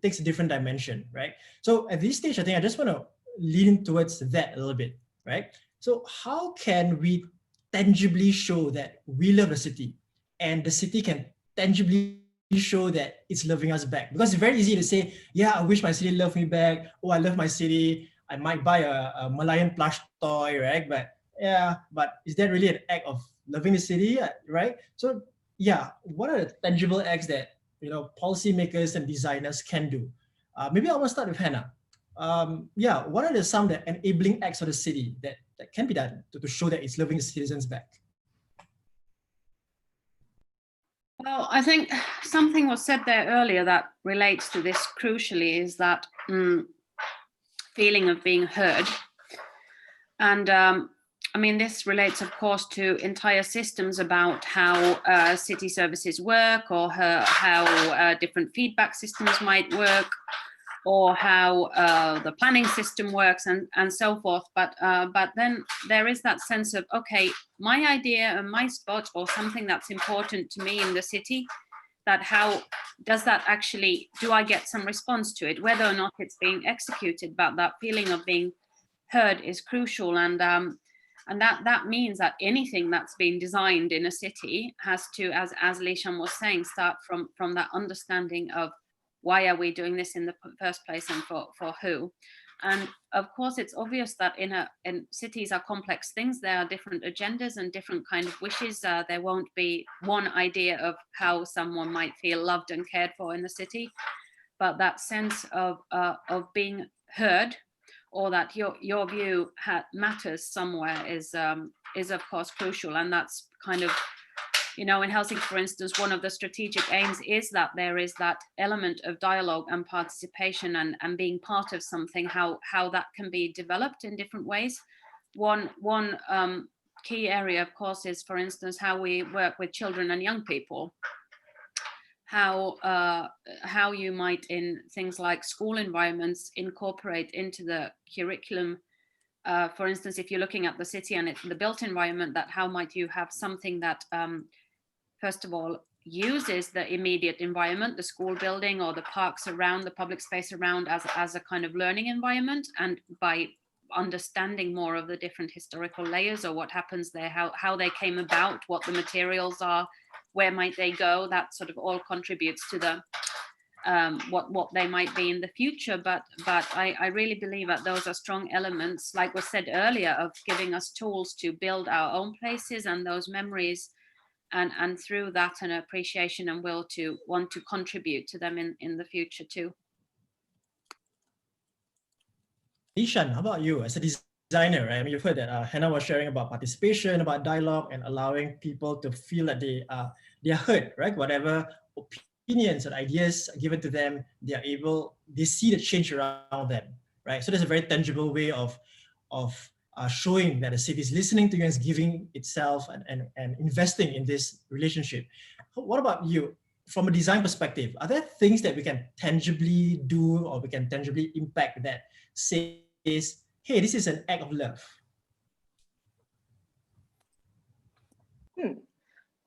takes a different dimension, right? So at this stage, I think I just want to lean towards that a little bit, right? So how can we tangibly show that we love the city and the city can tangibly show that it's loving us back? Because it's very easy to say, yeah, I wish my city loved me back. Oh, I love my city. I might buy a Malayan plush toy, right? But yeah, but is that really an act of loving the city, right? So yeah, what are the tangible acts that policymakers and designers can do? Maybe I want to start with Hannah. Yeah, what are some of the enabling acts of the city that can be done to show that it's loving its citizens back? Well, I think something was said there earlier that relates to this crucially is that feeling of being heard. And I mean, this relates, of course, to entire systems about how city services work or how different feedback systems might work, or how the planning system works and so forth. But then there is that sense of, okay, my idea and my spot or something that's important to me in the city, that how does that actually, do I get some response to it, whether or not it's being executed? But that feeling of being heard is crucial. And that means that anything that's been designed in a city has to, as Li Shan was saying, start from that understanding of why are we doing this in the first place and for who? And of course, it's obvious that in cities are complex things. There are different agendas and different kind of wishes. There won't be one idea of how someone might feel loved and cared for in the city, but that sense of being heard, or that your view matters somewhere is of course crucial. And that's kind of, in Helsinki, for instance, one of the strategic aims is that there is that element of dialogue and participation and being part of something, how that can be developed in different ways. One key area, of course, is, for instance, how we work with children and young people. How you might, in things like school environments, incorporate into the curriculum. For instance, if you're looking at the city and the built environment, that how might you have something that first of all, uses the immediate environment, the school building or the parks around, the public space around, as a kind of learning environment, and by understanding more of the different historical layers or what happens there, how they came about, what the materials are, where might they go. That sort of all contributes to the what they might be in the future. But I really believe that those are strong elements, like was said earlier, of giving us tools to build our own places and those memories, and through that an appreciation and will to want to contribute to them in the future too. Ishan, how about you as a designer, right? I mean, you've heard that Hannah was sharing about participation, about dialogue, and allowing people to feel that they are heard, right? Whatever opinions and ideas are given to them, they see the change around them, right? So there's a very tangible way of showing that the city is listening to you and is giving itself and investing in this relationship. What about you? From a design perspective, are there things that we can tangibly do or we can tangibly impact that says, hey, this is an act of love?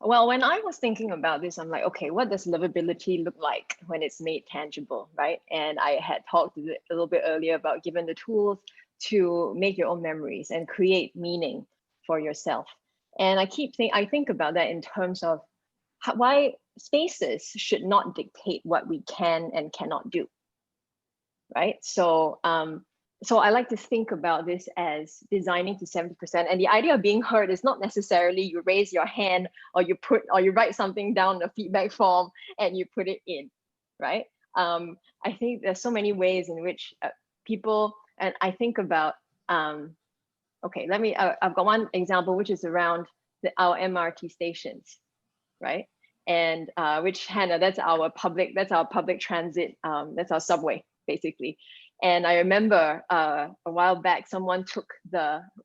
Well, when I was thinking about this, I'm like, okay, what does lovability look like when it's made tangible, right? And I had talked a little bit earlier about given the tools to make your own memories and create meaning for yourself. And I think about that in terms of why spaces should not dictate what we can and cannot do, right? So I like to think about this as designing to 70%. And the idea of being heard is not necessarily you raise your hand or you write something down in a feedback form and you put it in, right? I think there's so many ways in which people, and I think about, okay, I've got one example, which is around our MRT stations, right? And which, Hannah, that's our public transit, that's our subway, basically. And I remember a while back, someone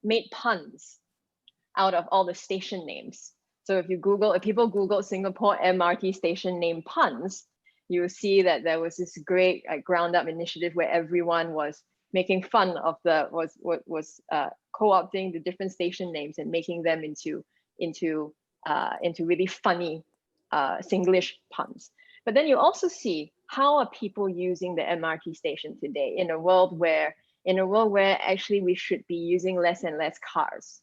made puns out of all the station names. So if people Google Singapore MRT station name puns, you will see that there was this great ground up initiative where everyone was making fun of co-opting the different station names and making them into really funny Singlish puns. But then you also see how are people using the MRT station today in a world where actually we should be using less and less cars,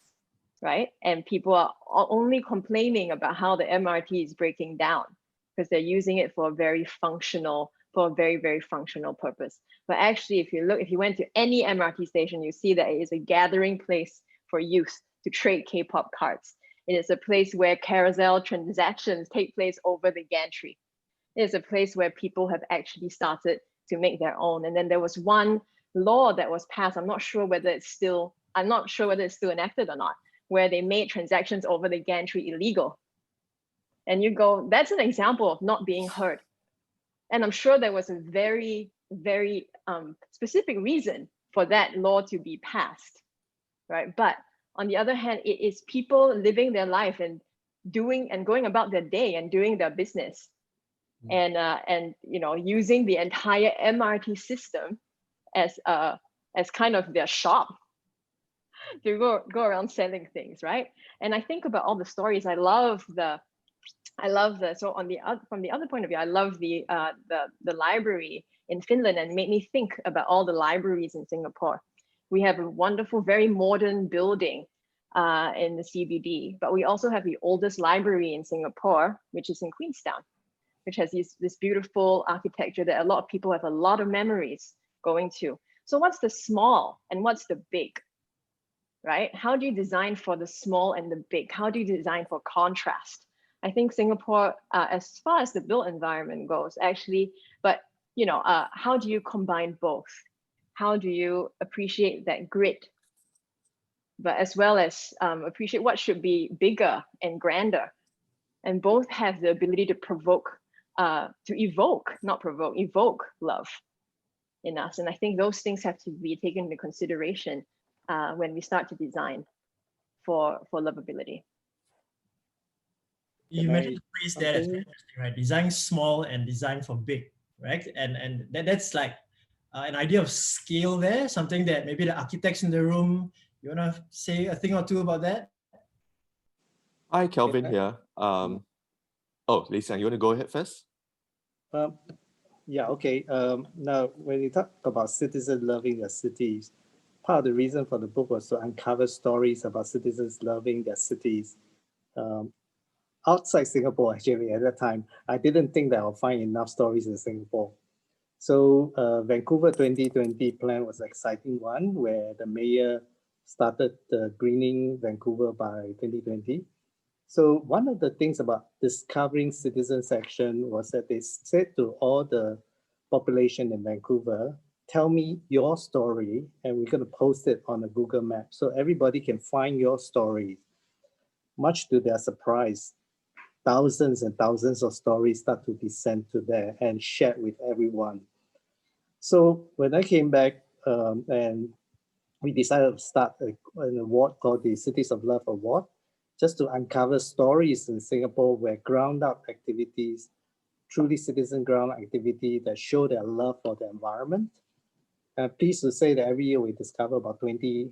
right? And people are only complaining about how the MRT is breaking down because they're using it for a very, very functional purpose. But actually, if you went to any MRT station, you see that it is a gathering place for youth to trade K-pop cards. It is a place where carousel transactions take place over the gantry. It is a place where people have actually started to make their own. And then there was one law that was passed. I'm not sure whether it's still enacted or not, where they made transactions over the gantry illegal. And you go, that's an example of not being heard. And I'm sure there was a very, very specific reason for that law to be passed, right? But on the other hand, it is people living their life and going about their day and doing their business. And using the entire MRT system as kind of their shop to go around selling things, right? And I think about all the stories. I love the so from the other point of view, I love the library in Finland, and made me think about all the libraries in Singapore. We have a wonderful, very modern building in the CBD, but we also have the oldest library in Singapore, which is in Queenstown, which has this beautiful architecture that a lot of people have a lot of memories going to. So what's the small and what's the big, right? How do you design for the small and the big? How do you design for contrast? I think Singapore, as far as the built environment goes, actually, but how do you combine both? How do you appreciate that grit, but as well as appreciate what should be bigger and grander? And both have the ability to evoke love in us. And I think those things have to be taken into consideration when we start to design for lovability. You mentioned the phrase there that's very interesting, right? Design small and design for big, right? And that's like an idea of scale there, something that maybe the architects in the room, you want to say a thing or two about that? Hi, Kelvin here. Lee Sang, you want to go ahead first? Yeah, okay. Now, when you talk about citizens loving their cities, part of the reason for the book was to uncover stories about citizens loving their cities. Outside Singapore, actually, at that time, I didn't think that I'll find enough stories in Singapore. So Vancouver 2020 plan was an exciting one where the mayor started greening Vancouver by 2020. So one of the things about discovering citizen section was that they said to all the population in Vancouver, tell me your story, and we're going to post it on a Google map so everybody can find your story. Much to their surprise, thousands and thousands of stories start to be sent to there and shared with everyone. So when I came back and we decided to start an award called the Cities of Love Award, just to uncover stories in Singapore where ground up activities, truly citizen ground activity that show their love for the environment. I'm pleased to say that every year we discover about 20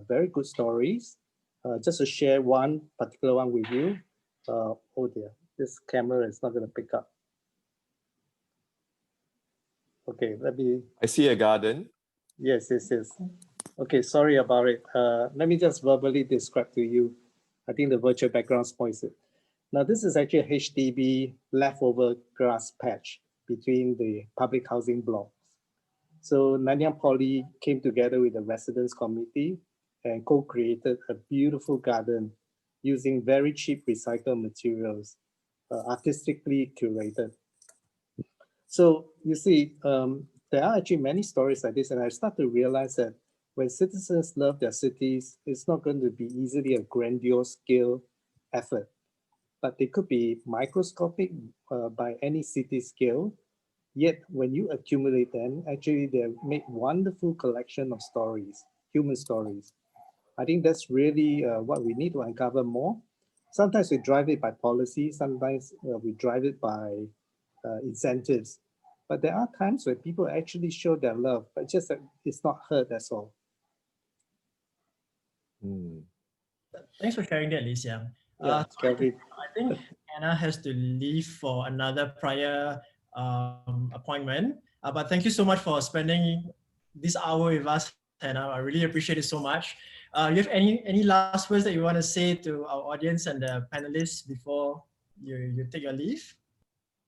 very good stories. Just to share one particular one with you. Oh dear, this camera is not going to pick up. Okay, let me. I see a garden. Yes. Okay, sorry about it. Let me just verbally describe to you. I think the virtual background spoils it. Now, this is actually a HDB leftover grass patch between the public housing blocks. So Nanyang Poly came together with the residents committee and co-created a beautiful garden using very cheap recycled materials, artistically curated. So you see, there are actually many stories like this, and I start to realize that when citizens love their cities, it's not going to be easily a grandiose scale effort, but they could be microscopic by any city scale. Yet when you accumulate them, actually they make wonderful collection of stories, human stories. I think that's really what we need to uncover more. Sometimes we drive it by policy, sometimes we drive it by incentives. But there are times where people actually show their love, but just that it's not heard, that's all. Thanks for sharing that, Lee Xiang. Yeah, I think Anna has to leave for another prior appointment. But thank you so much for spending this hour with us, Hannah. I really appreciate it so much. You have any last words that you want to say to our audience and the panelists before you take your leave?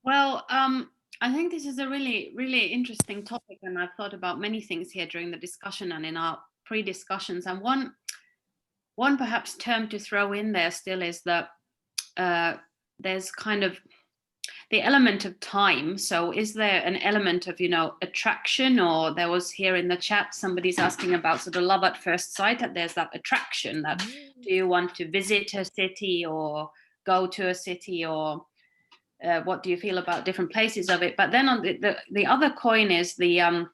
Well, I think this is a really, really interesting topic, and I've thought about many things here during the discussion and in our pre-discussions. And one perhaps term to throw in there still is that there's kind of the element of time. So is there an element of, attraction, or there was here in the chat, somebody's asking about sort of love at first sight, that there's that attraction that do you want to visit a city or go to a city, or what do you feel about different places of it? But then on the other coin is the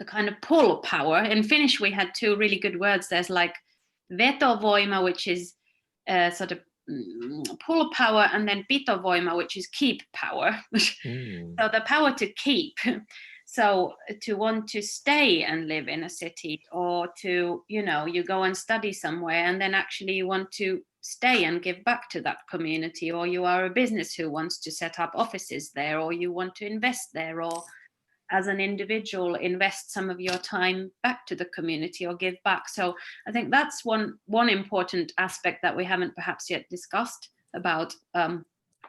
kind of pull power. In Finnish, we had two really good words. There's like vetovoima, which is sort of pull power, and then pitovoima, which is keep power. So the power to keep. So to want to stay and live in a city, or to, you go and study somewhere and then actually you want to stay and give back to that community, or you are a business who wants to set up offices there, or you want to invest there, or as an individual invest some of your time back to the community or give back. So I think that's one important aspect that we haven't perhaps yet discussed about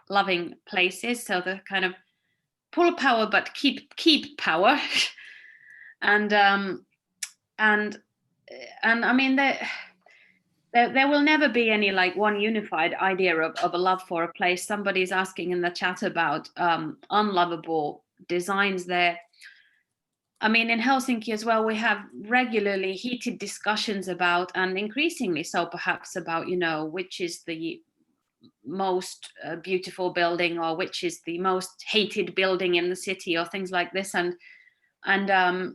loving places. So the kind of pull power but keep power. and I mean there will never be any like one unified idea of a love for a place. Somebody's asking in the chat about unlovable designs there. I mean, in Helsinki as well, we have regularly heated discussions about, and increasingly so perhaps, about, which is the most beautiful building, or which is the most hated building in the city, or things like this. And I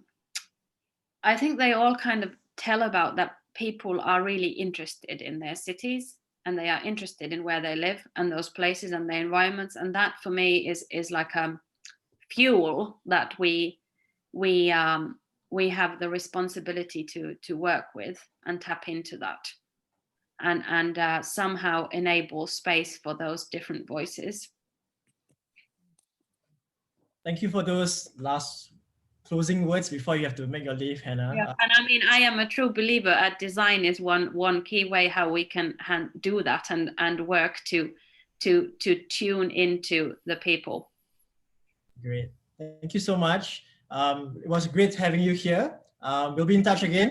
think they all kind of tell about that people are really interested in their cities, and they are interested in where they live and those places and their environments. And that for me is like a fuel that we have the responsibility to work with and tap into that, and somehow enable space for those different voices. Thank you for those last closing words before you have to make your leave, Hannah? Yeah, and I mean, I am a true believer at design is one key way how we can do that and work to tune into the people. Great. Thank you so much. It was great having you here. We'll be in touch again.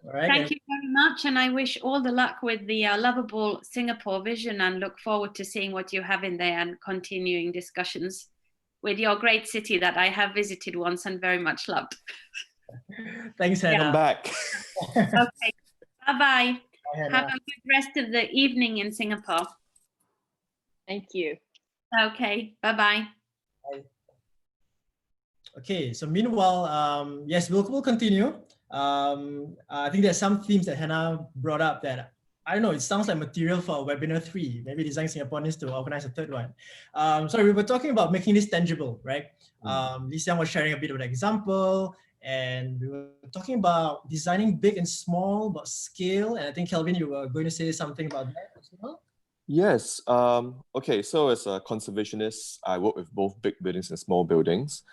All right. Thank you very much. And I wish all the luck with the lovable Singapore vision and look forward to seeing what you have in there and continuing discussions with your great city that I have visited once and very much loved. Thanks, Hannah. Come back. Okay. Bye-bye. Bye, Have Hannah. a good rest of the evening in Singapore. Thank you. Okay. Bye-bye. Okay, so meanwhile, yes, we'll continue. I think there's some themes that Hannah brought up that, I don't know, it sounds like material for webinar 3. Maybe Design Singapore needs to organize a third one. So we were talking about making this tangible, right? Lee Siang was sharing a bit of an example, and we were talking about designing big and small, about scale. And I think, Kelvin, you were going to say something about that as well. Yes. Okay, so as a conservationist, I work with both big buildings and small buildings.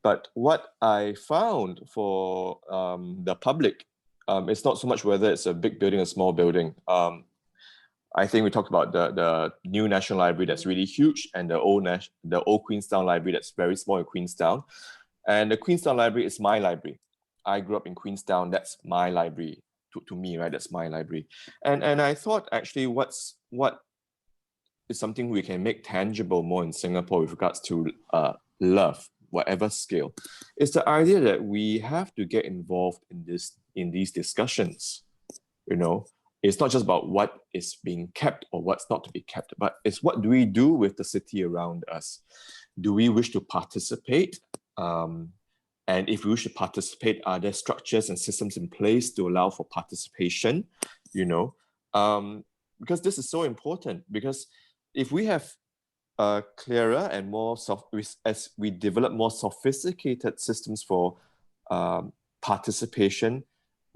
But what I found for the public, it's not so much whether it's a big building or small building. I think we talked about the new National Library that's really huge, and the old Queenstown Library that's very small in Queenstown. And the Queenstown Library is my library. I grew up in Queenstown. That's my library. To me, right? That's my library. And I thought actually what is something we can make tangible more in Singapore with regards to love, whatever scale, is the idea that we have to get involved in these discussions. You know, it's not just about what is being kept or what's not to be kept, but it's what do we do with the city around us? Do we wish to participate? And if we wish to participate, are there structures and systems in place to allow for participation? You know, because this is so important, because if we have clearer and more as we develop more sophisticated systems for participation,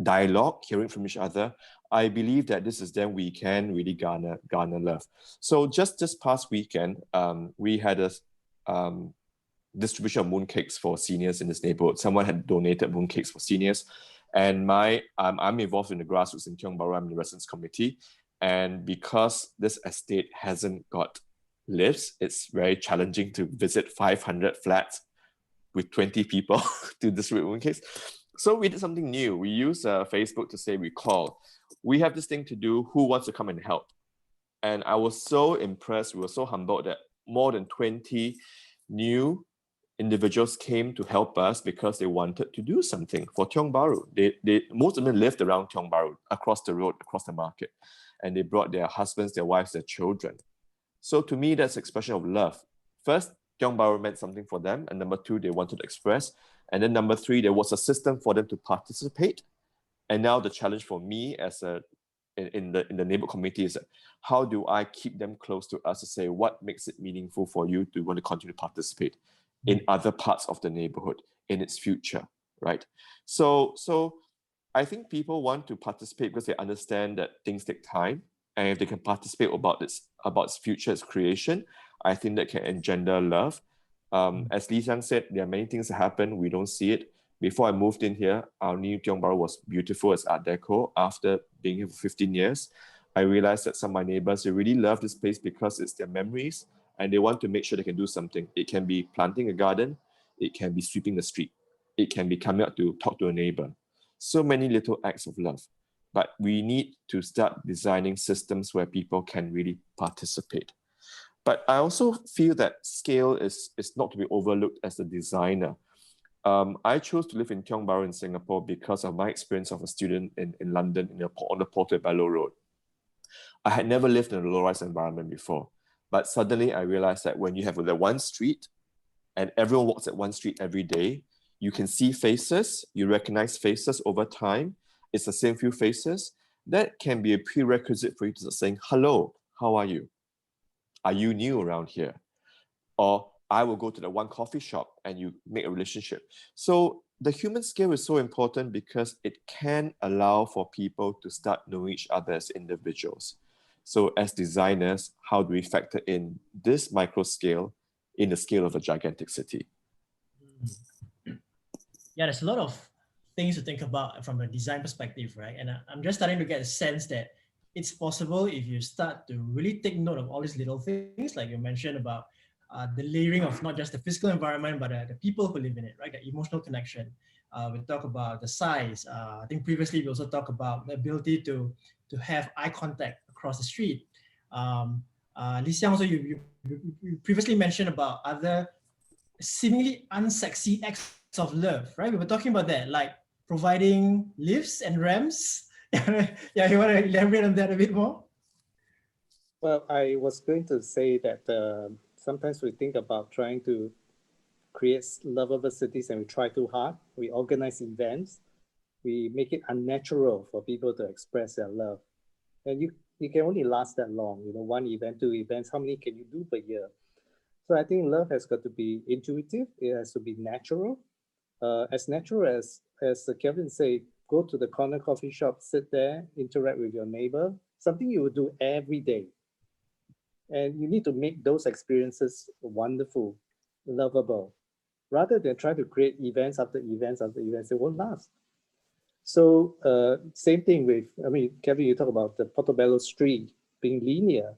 dialogue, hearing from each other, I believe that this is then we can really garner love. So just this past weekend, we had a distribution of mooncakes for seniors in this neighborhood. Someone had donated mooncakes for seniors, and I'm involved in the grassroots in Tiong Bahru. I'm in the residents committee, and because this estate hasn't got lifts, it's very challenging to visit 500 flats with 20 people to distribute mooncakes. So we did something new. We used Facebook to say we call. We have this thing to do. Who wants to come and help? And I was so impressed. We were so humbled that more than 20 new individuals came to help us because they wanted to do something for Tiong Bahru. Most of them lived around Tiong Bahru, across the road, across the market, and they brought their husbands, their wives, their children. So to me, that's expression of love. First, Tiong Bahru meant something for them, and number two, they wanted to express, and then number three, there was a system for them to participate. And now the challenge for me as in the neighborhood committee is how do I keep them close to us to say what makes it meaningful for you to want to continue to participate in other parts of the neighborhood in its future, right? So I think people want to participate because they understand that things take time, and if they can participate about its future, its creation, I think that can engender love. As Lee Siang said, there are many things that happen, we don't see it. Before I moved in here, our new Tiong Bahru was beautiful as Art Deco. After being here for 15 years, I realized that some of my neighbors, they really love this place because it's their memories, and they want to make sure they can do something. It can be planting a garden, it can be sweeping the street, it can be coming out to talk to a neighbor. So many little acts of love. But we need to start designing systems where people can really participate. But I also feel that scale is not to be overlooked as a designer. I chose to live in Tiong Bahru in Singapore because of my experience of a student in London on the Portobello Road. I had never lived in a low-rise environment before, but suddenly I realized that when you have the one street and everyone walks at one street every day, you can see faces, you recognize faces over time, it's the same few faces, that can be a prerequisite for you to start saying, hello, how are you? Are you new around here? Or I will go to the one coffee shop and you make a relationship. So the human scale is so important because it can allow for people to start knowing each other as individuals. So as designers, how do we factor in this micro scale in the scale of a gigantic city? yeah, there's a lot of things to think about from a design perspective, right? And I'm just starting to get a sense that it's possible if you start to really take note of all these little things, like you mentioned about the layering of not just the physical environment, but the people who live in it, right? The emotional connection. We talk about the size. I think previously we also talked about the ability to have eye contact across the street. Li Xiang, also you previously mentioned about other seemingly unsexy acts of love, right? We were talking about that, like providing lifts and ramps. Yeah, you want to elaborate on that a bit more? Well, I was going to say that sometimes we think about trying to create lovable cities and we try too hard. We organize events. We make it unnatural for people to express their love. And you can only last that long, one event, two events, how many can you do per year? So I think love has got to be intuitive. It has to be natural. As natural as Kevin said, go to the corner coffee shop, sit there, interact with your neighbor, something you would do every day. And you need to make those experiences wonderful, lovable, rather than try to create events after events after events. It won't last. So same thing with, Kevin, you talk about the Portobello Street being linear.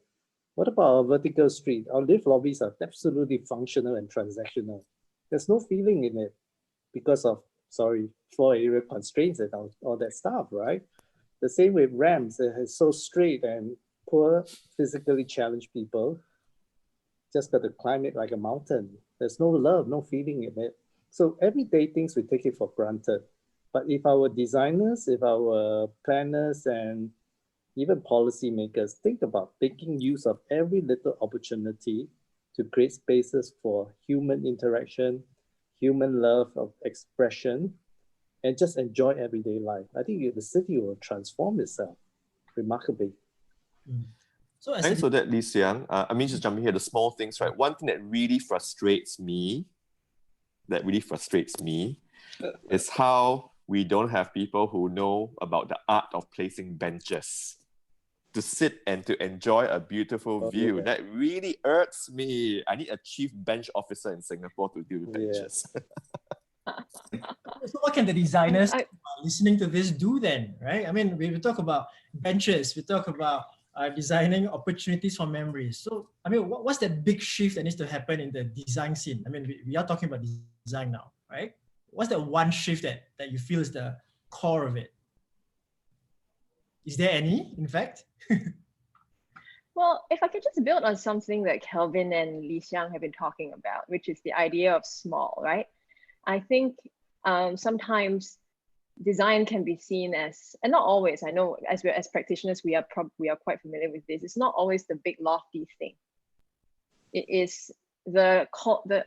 What about our vertical street? Our lift lobbies are absolutely functional and transactional. There's no feeling in it because of, floor area constraints and all that stuff, right? The same with ramps. It is so straight and poor physically challenged people just got to climb it like a mountain. There's no love, no feeling in it. So everyday things we take it for granted. But if our designers, if our planners and even policymakers think about making use of every little opportunity to create spaces for human interaction, human love of expression, and just enjoy everyday life, I think the city will transform itself remarkably. So Thanks for that, Li Xiang. Just jumping here, the small things, right? One thing that really frustrates me is how we don't have people who know about the art of placing benches to sit and to enjoy a beautiful view. Yeah. That really irks me. I need a chief bench officer in Singapore to deal with benches. So what can the designers listening to this do then, right? We talk about benches, we talk about designing opportunities for memories. So, what's that big shift that needs to happen in the design scene? We are talking about design now, right? What's that one shift that you feel is the core of it? Is there any, in fact? Well, if I could just build on something that Kelvin and Li Xiang have been talking about, which is the idea of small, right? I think sometimes design can be seen as, and not always, I know as practitioners, we are quite familiar with this. It's not always the big lofty thing. It is the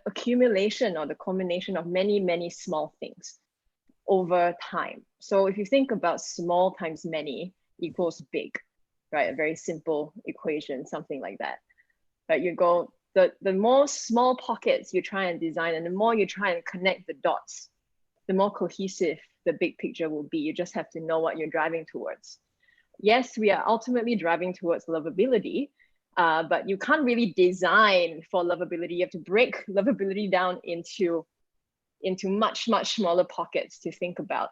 accumulation or the combination of many, many small things over time. So if you think about small times many equals big, right? A very simple equation, something like that. Right? You go, the more small pockets you try and design and the more you try and connect the dots, the more cohesive the big picture will be. You just have to know what you're driving towards. Yes, we are ultimately driving towards lovability, but you can't really design for lovability. You have to break lovability down into much, much smaller pockets to think about.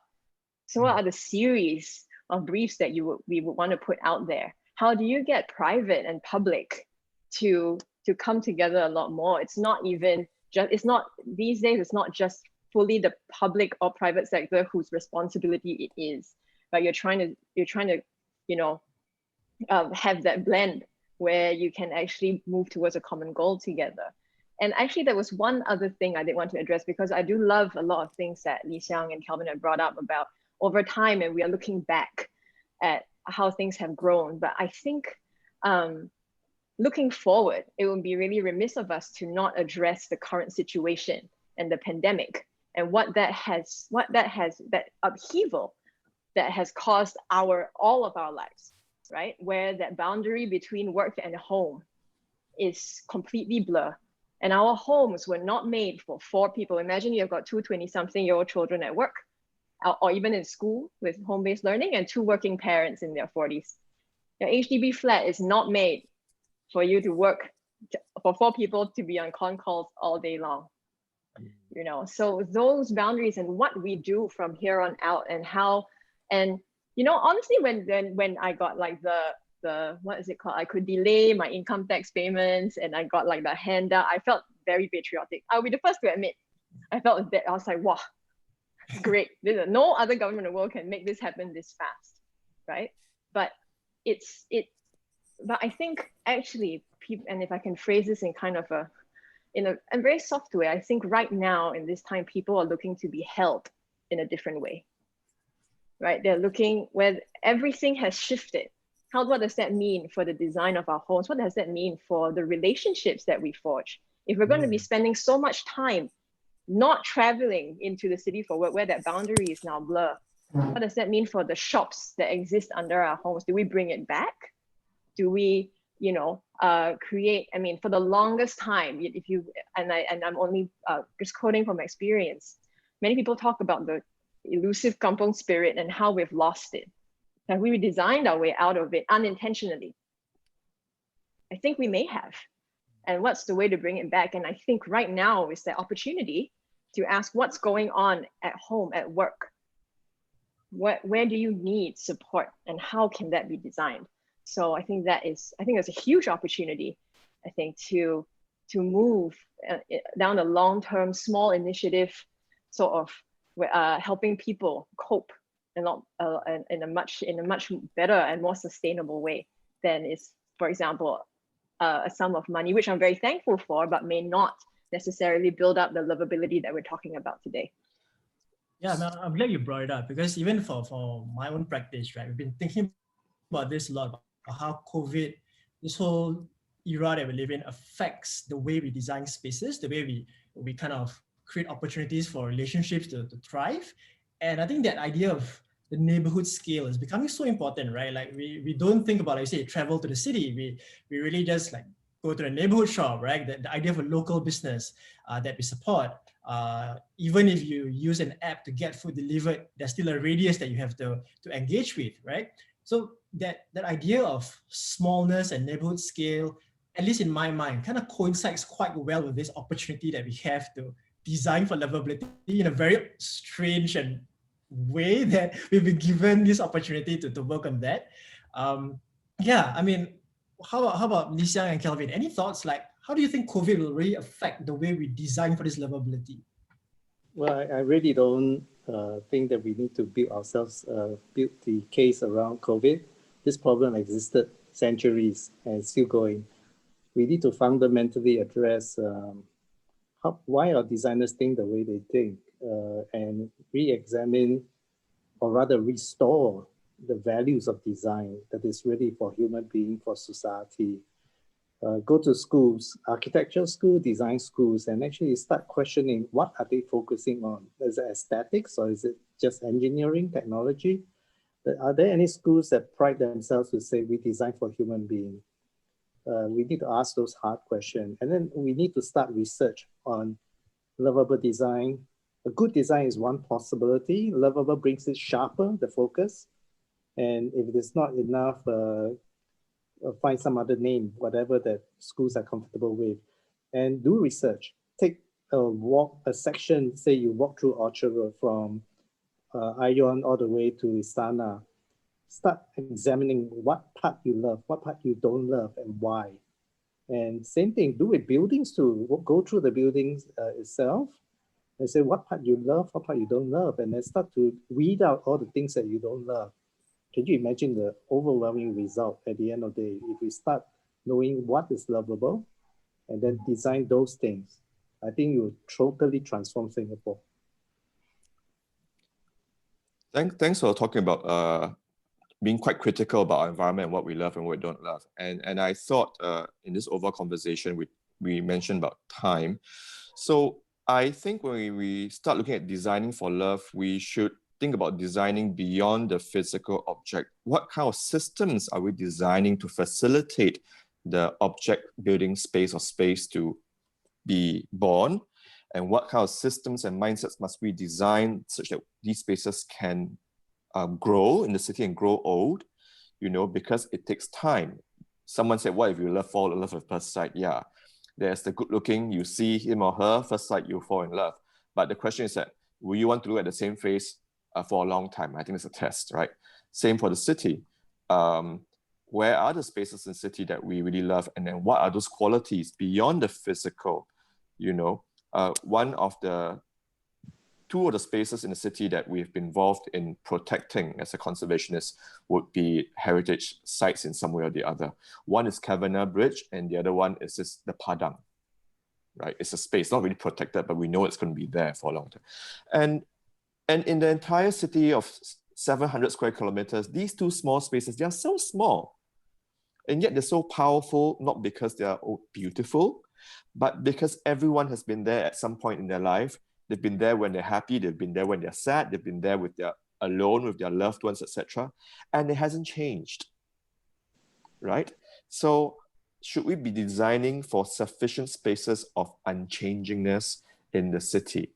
So what are the series of briefs that we would want to put out there? How do you get private and public to come together a lot more? It's not even just, these days, it's not just fully the public or private sector whose responsibility it is, but you're trying to have that blend where you can actually move towards a common goal together. And actually, there was one other thing I did want to address, because I do love a lot of things that Li Xiang and Kelvin have brought up about over time, and we are looking back at how things have grown. But I think looking forward, it would be really remiss of us to not address the current situation and the pandemic and that upheaval that has caused all of our lives, right? Where that boundary between work and home is completely blurred. And our homes were not made for 4 people. Imagine you've got 2 20-something-year-old children at work or even in school with home-based learning and 2 working parents in their 40s. Your HDB flat is not made for you to work, for 4 people to be on con calls all day long. you know. So those boundaries and what we do from here on out, and how, and you know, honestly, when I got like the what is it called, I could delay my income tax payments, and I got like the handout, I felt very patriotic. I'll be the first to admit, I felt that I was like, wow, great. No other government in the world can make this happen this fast, right? But but I think actually people, and if I can phrase this in kind of a very soft way, I think right now in this time, people are looking to be held in a different way, right? They're looking where everything has shifted. What does that mean for the design of our homes? What does that mean for the relationships that we forge? If we're going to be spending so much time not traveling into the city for work, where that boundary is now blurred, what does that mean for the shops that exist under our homes? Do we bring it back? Do we, you know, create? I mean, for the longest time, if you and I'm only just quoting from experience, many people talk about the elusive kampong spirit and how we've lost it. Have we designed our way out of it unintentionally? I think we may have. And what's the way to bring it back? And I think right now is the opportunity to ask what's going on at home, at work. Where do you need support, and how can that be designed? So I think there's a huge opportunity, I think, to move down a long-term, small initiative, sort of helping people cope in a much better and more sustainable way than is, for example, a sum of money, which I'm very thankful for, but may not necessarily build up the livability that we're talking about today. Yeah, I'm glad you brought it up, because even for my own practice, right, we've been thinking about this a lot, about how COVID, this whole era that we live in, affects the way we design spaces, the way we kind of create opportunities for relationships to thrive. And I think that idea of the neighborhood scale is becoming so important, right? Like we don't think about, like, say, travel to the city. We really just like go to the neighborhood shop, right? The idea of a local business that we support. Even if you use an app to get food delivered, there's still a radius that you have to engage with, right? So that idea of smallness and neighborhood scale, at least in my mind, kind of coincides quite well with this opportunity that we have to design for livability in a very strange and way that we've been given this opportunity to work on that. Yeah, I mean, how about Li Xiang and Kelvin? Any thoughts? Like, how do you think COVID will really affect the way we design for this livability? Well, I really don't think that we need to build the case around COVID. This problem existed centuries and is still going. We need to fundamentally address why our designers think the way they think, and re-examine, or rather restore, the values of design that is really for human being, for society. Go to schools, architecture school, design schools, and actually start questioning what are they focusing on? Is it aesthetics, or is it just engineering, technology? Are there any schools that pride themselves to say we design for human being? We need to ask those hard questions, and then we need to start research on lovable design. A good design is one possibility. Lovable brings it sharper, the focus. And if it is not enough, find some other name, whatever that schools are comfortable with, and do research. Take a section, say you walk through Orchard Road from Ion all the way to Istana. Start examining what part you love, what part you don't love, and why. And same thing, do with buildings too. Go through the buildings itself and say what part you love, what part you don't love, and then start to weed out all the things that you don't love. Can you imagine the overwhelming result at the end of the day if we start knowing what is lovable and then design those things? I think you will totally transform Singapore. Thanks for talking about being quite critical about our environment and what we love and what we don't love. And I thought in this overall conversation, we mentioned about time. So I think when we start looking at designing for love, we should think about designing beyond the physical object. What kind of systems are we designing to facilitate the object building space or space to be born? And what kind of systems and mindsets must we design such that these spaces can grow in the city and grow old, because it takes time. Someone said, what if you fall in love at first sight? Yeah, there's the good looking, you see him or her, first sight you fall in love. But the question is that, will you want to look at the same face for a long time? I think it's a test, right? Same for the city. Where are the spaces in the city that we really love? And then what are those qualities beyond the physical? You know, two of the spaces in the city that we've been involved in protecting as a conservationist would be heritage sites in some way or the other. One is Kavanagh Bridge, and the other one is just the Padang, right? It's a space, not really protected, but we know it's going to be there for a long time. And in the entire city of 700 square kilometers, these two small spaces, they are so small. And yet they're so powerful, not because they are beautiful, but because everyone has been there at some point in their life. They've been there when they're happy, they've been there when they're sad, they've been there alone with their loved ones, etc. And it hasn't changed, right? So should we be designing for sufficient spaces of unchangingness in the city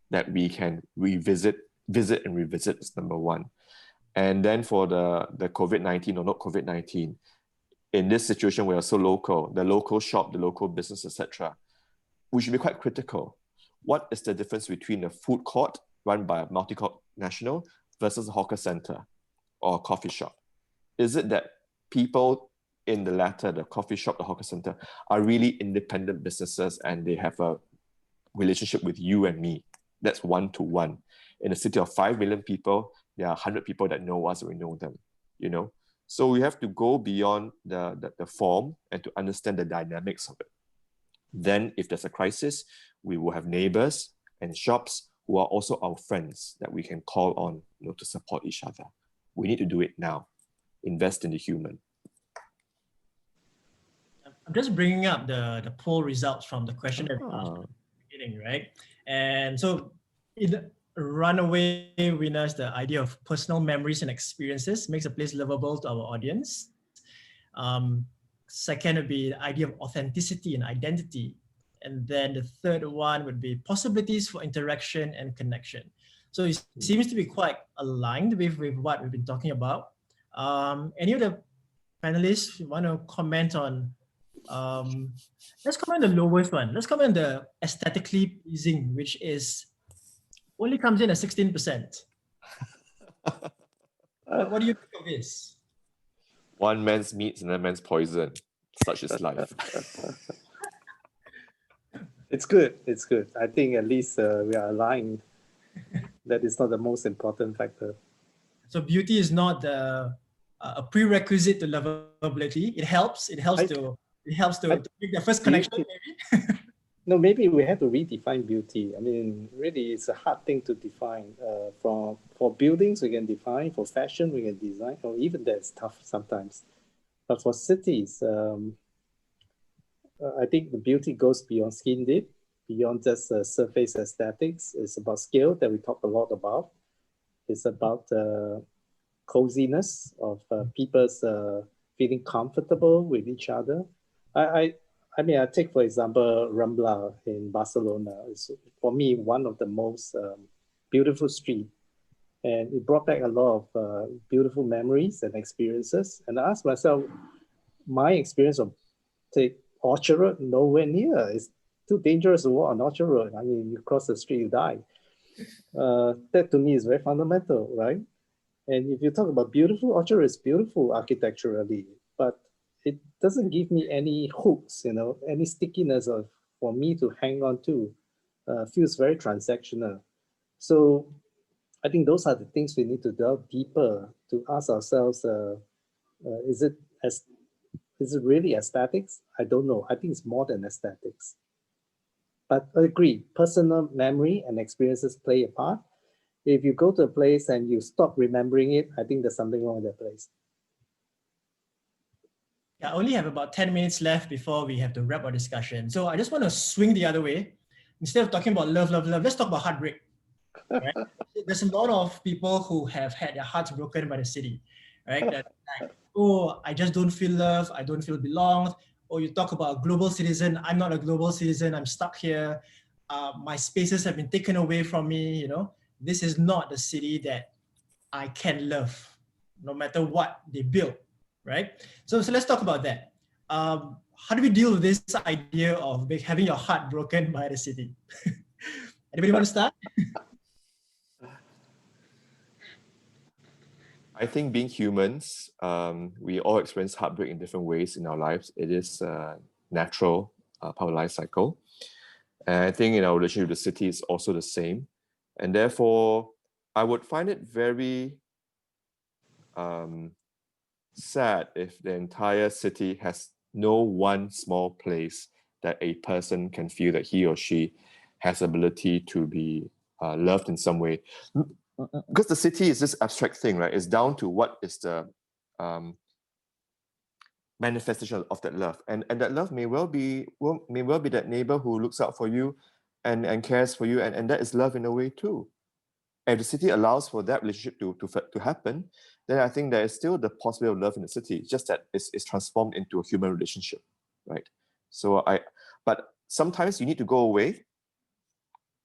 that we can visit and revisit is number one. And then for the COVID-19 or not COVID-19, in this situation we are so local, the local shop, the local business, etc., we should be quite critical. What is the difference between a food court run by a multinational versus a hawker center or a coffee shop? Is it that people in the latter, the coffee shop, the hawker center, are really independent businesses and they have a relationship with you and me? That's one-to-one. In a city of 5 million people, there are 100 people that know us and we know them, you know? So we have to go beyond the form and to understand the dynamics of it. Then if there's a crisis, we will have neighbors and shops who are also our friends that we can call on, you know, to support each other. We need to do it now. Invest in the human. I'm just bringing up the poll results from the question that we asked at the beginning, right? And so in runaway winners, the idea of personal memories and experiences makes a place livable to our audience. Second would be the idea of authenticity and identity. And then the third one would be possibilities for interaction and connection. So it seems to be quite aligned with what we've been talking about. Any of the panelists want to comment on, let's comment on the lowest one. Let's comment on the aesthetically pleasing, which is only comes in at 16%. What do you think of this? One man's meat and another man's poison. Such is life. It's good. It's good. I think at least we are aligned. That is not the most important factor. So beauty is not a prerequisite to lovability. It helps to make the first connection, maybe. No, maybe we have to redefine beauty. I mean, really, it's a hard thing to define. For buildings, we can define. For fashion, we can design. Or even that's tough sometimes. But for cities, I think the beauty goes beyond skin deep, beyond just surface aesthetics. It's about scale that we talk a lot about. It's about coziness of people's feeling comfortable with each other. I mean, I take, for example, Rambla in Barcelona. It's, for me, one of the most beautiful streets. And it brought back a lot of beautiful memories and experiences. And I asked myself, my experience of, take Orchard Road, nowhere near. It's too dangerous to walk on Orchard Road. I mean, you cross the street, you die. That to me is very fundamental, right? And if you talk about beautiful, Orchard Road is beautiful architecturally, but it doesn't give me any hooks, you know, any stickiness for me to hang on to. Feels very transactional. So I think those are the things we need to delve deeper to ask ourselves, is it really aesthetics? I don't know. I think it's more than aesthetics. But I agree, personal memory and experiences play a part. If you go to a place and you stop remembering it, I think there's something wrong with that place. I only have about 10 minutes left before we have to wrap our discussion. So I just want to swing the other way. Instead of talking about love, let's talk about heartbreak. Right? There's a lot of people who have had their hearts broken by the city, right? That like, oh, I just don't feel loved, I don't feel belonged. Or you talk about a global citizen, I'm not a global citizen, I'm stuck here. My spaces have been taken away from me, you know. This is not the city that I can love, no matter what they build, right? So let's talk about that. How do we deal with this idea of having your heart broken by the city? Anybody want to start? I think being humans, we all experience heartbreak in different ways in our lives. It is natural part of the life cycle. And I think in our relationship with the city is also the same. And therefore, I would find it very sad if the entire city has no one small place that a person can feel that he or she has ability to be loved in some way. Because the city is this abstract thing, right? It's down to what is the manifestation of that love, and that love may well be that neighbor who looks out for you and cares for you, and that is love in a way too. If the city allows for that relationship to happen, then I think there is still the possibility of love in the city, just that it's transformed into a human relationship, right? But sometimes you need to go away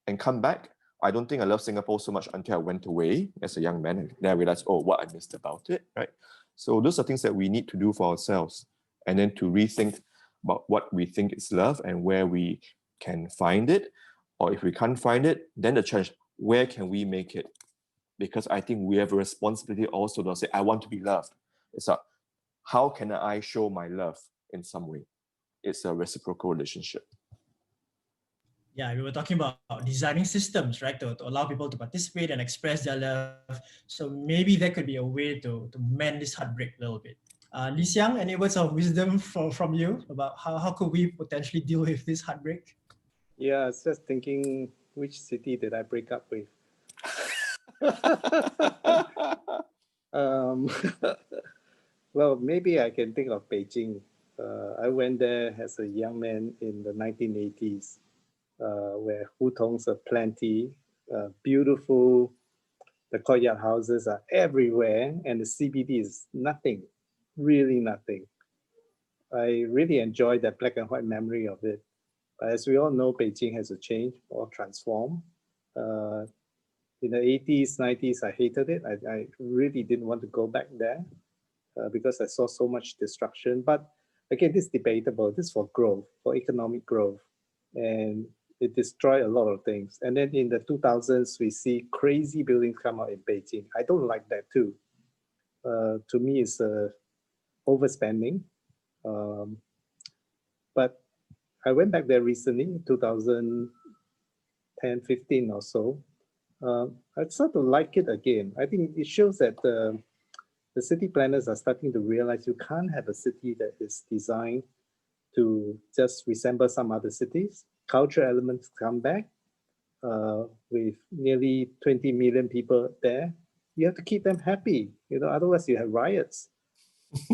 and come back. I don't think I love Singapore so much until I went away as a young man, and then I realized, oh, what I missed about it, right? So those are things that we need to do for ourselves, and then to rethink about what we think is love and where we can find it, or if we can't find it, then the challenge, where can we make it? Because I think we have a responsibility also to say, I want to be loved. It's a, how can I show my love in some way? It's a reciprocal relationship. Yeah, we were talking about designing systems, right, to allow people to participate and express their love. So maybe that could be a way to mend this heartbreak a little bit. Li Xiang, any words of wisdom from you about how could we potentially deal with this heartbreak? Yeah, I was just thinking, which city did I break up with? Well, maybe I can think of Beijing. I went there as a young man in the 1980s, where hutongs are plenty, beautiful. The courtyard houses are everywhere, and the CBD is nothing, really nothing. I really enjoyed that black and white memory of it. But as we all know, Beijing has to change or transform. In the 80s, 90s, I hated it. I really didn't want to go back there because I saw so much destruction. But again, this is debatable. This is for growth, for economic growth. And it destroyed a lot of things. And then in the 2000s, we see crazy buildings come out in Beijing. I don't like that too. To me, it's overspending. But I went back there recently, 2010, 15 or so. I sort of like it again. I think it shows that the city planners are starting to realize you can't have a city that is designed to just resemble some other cities. Cultural elements come back with nearly 20 million people there. You have to keep them happy, otherwise you have riots.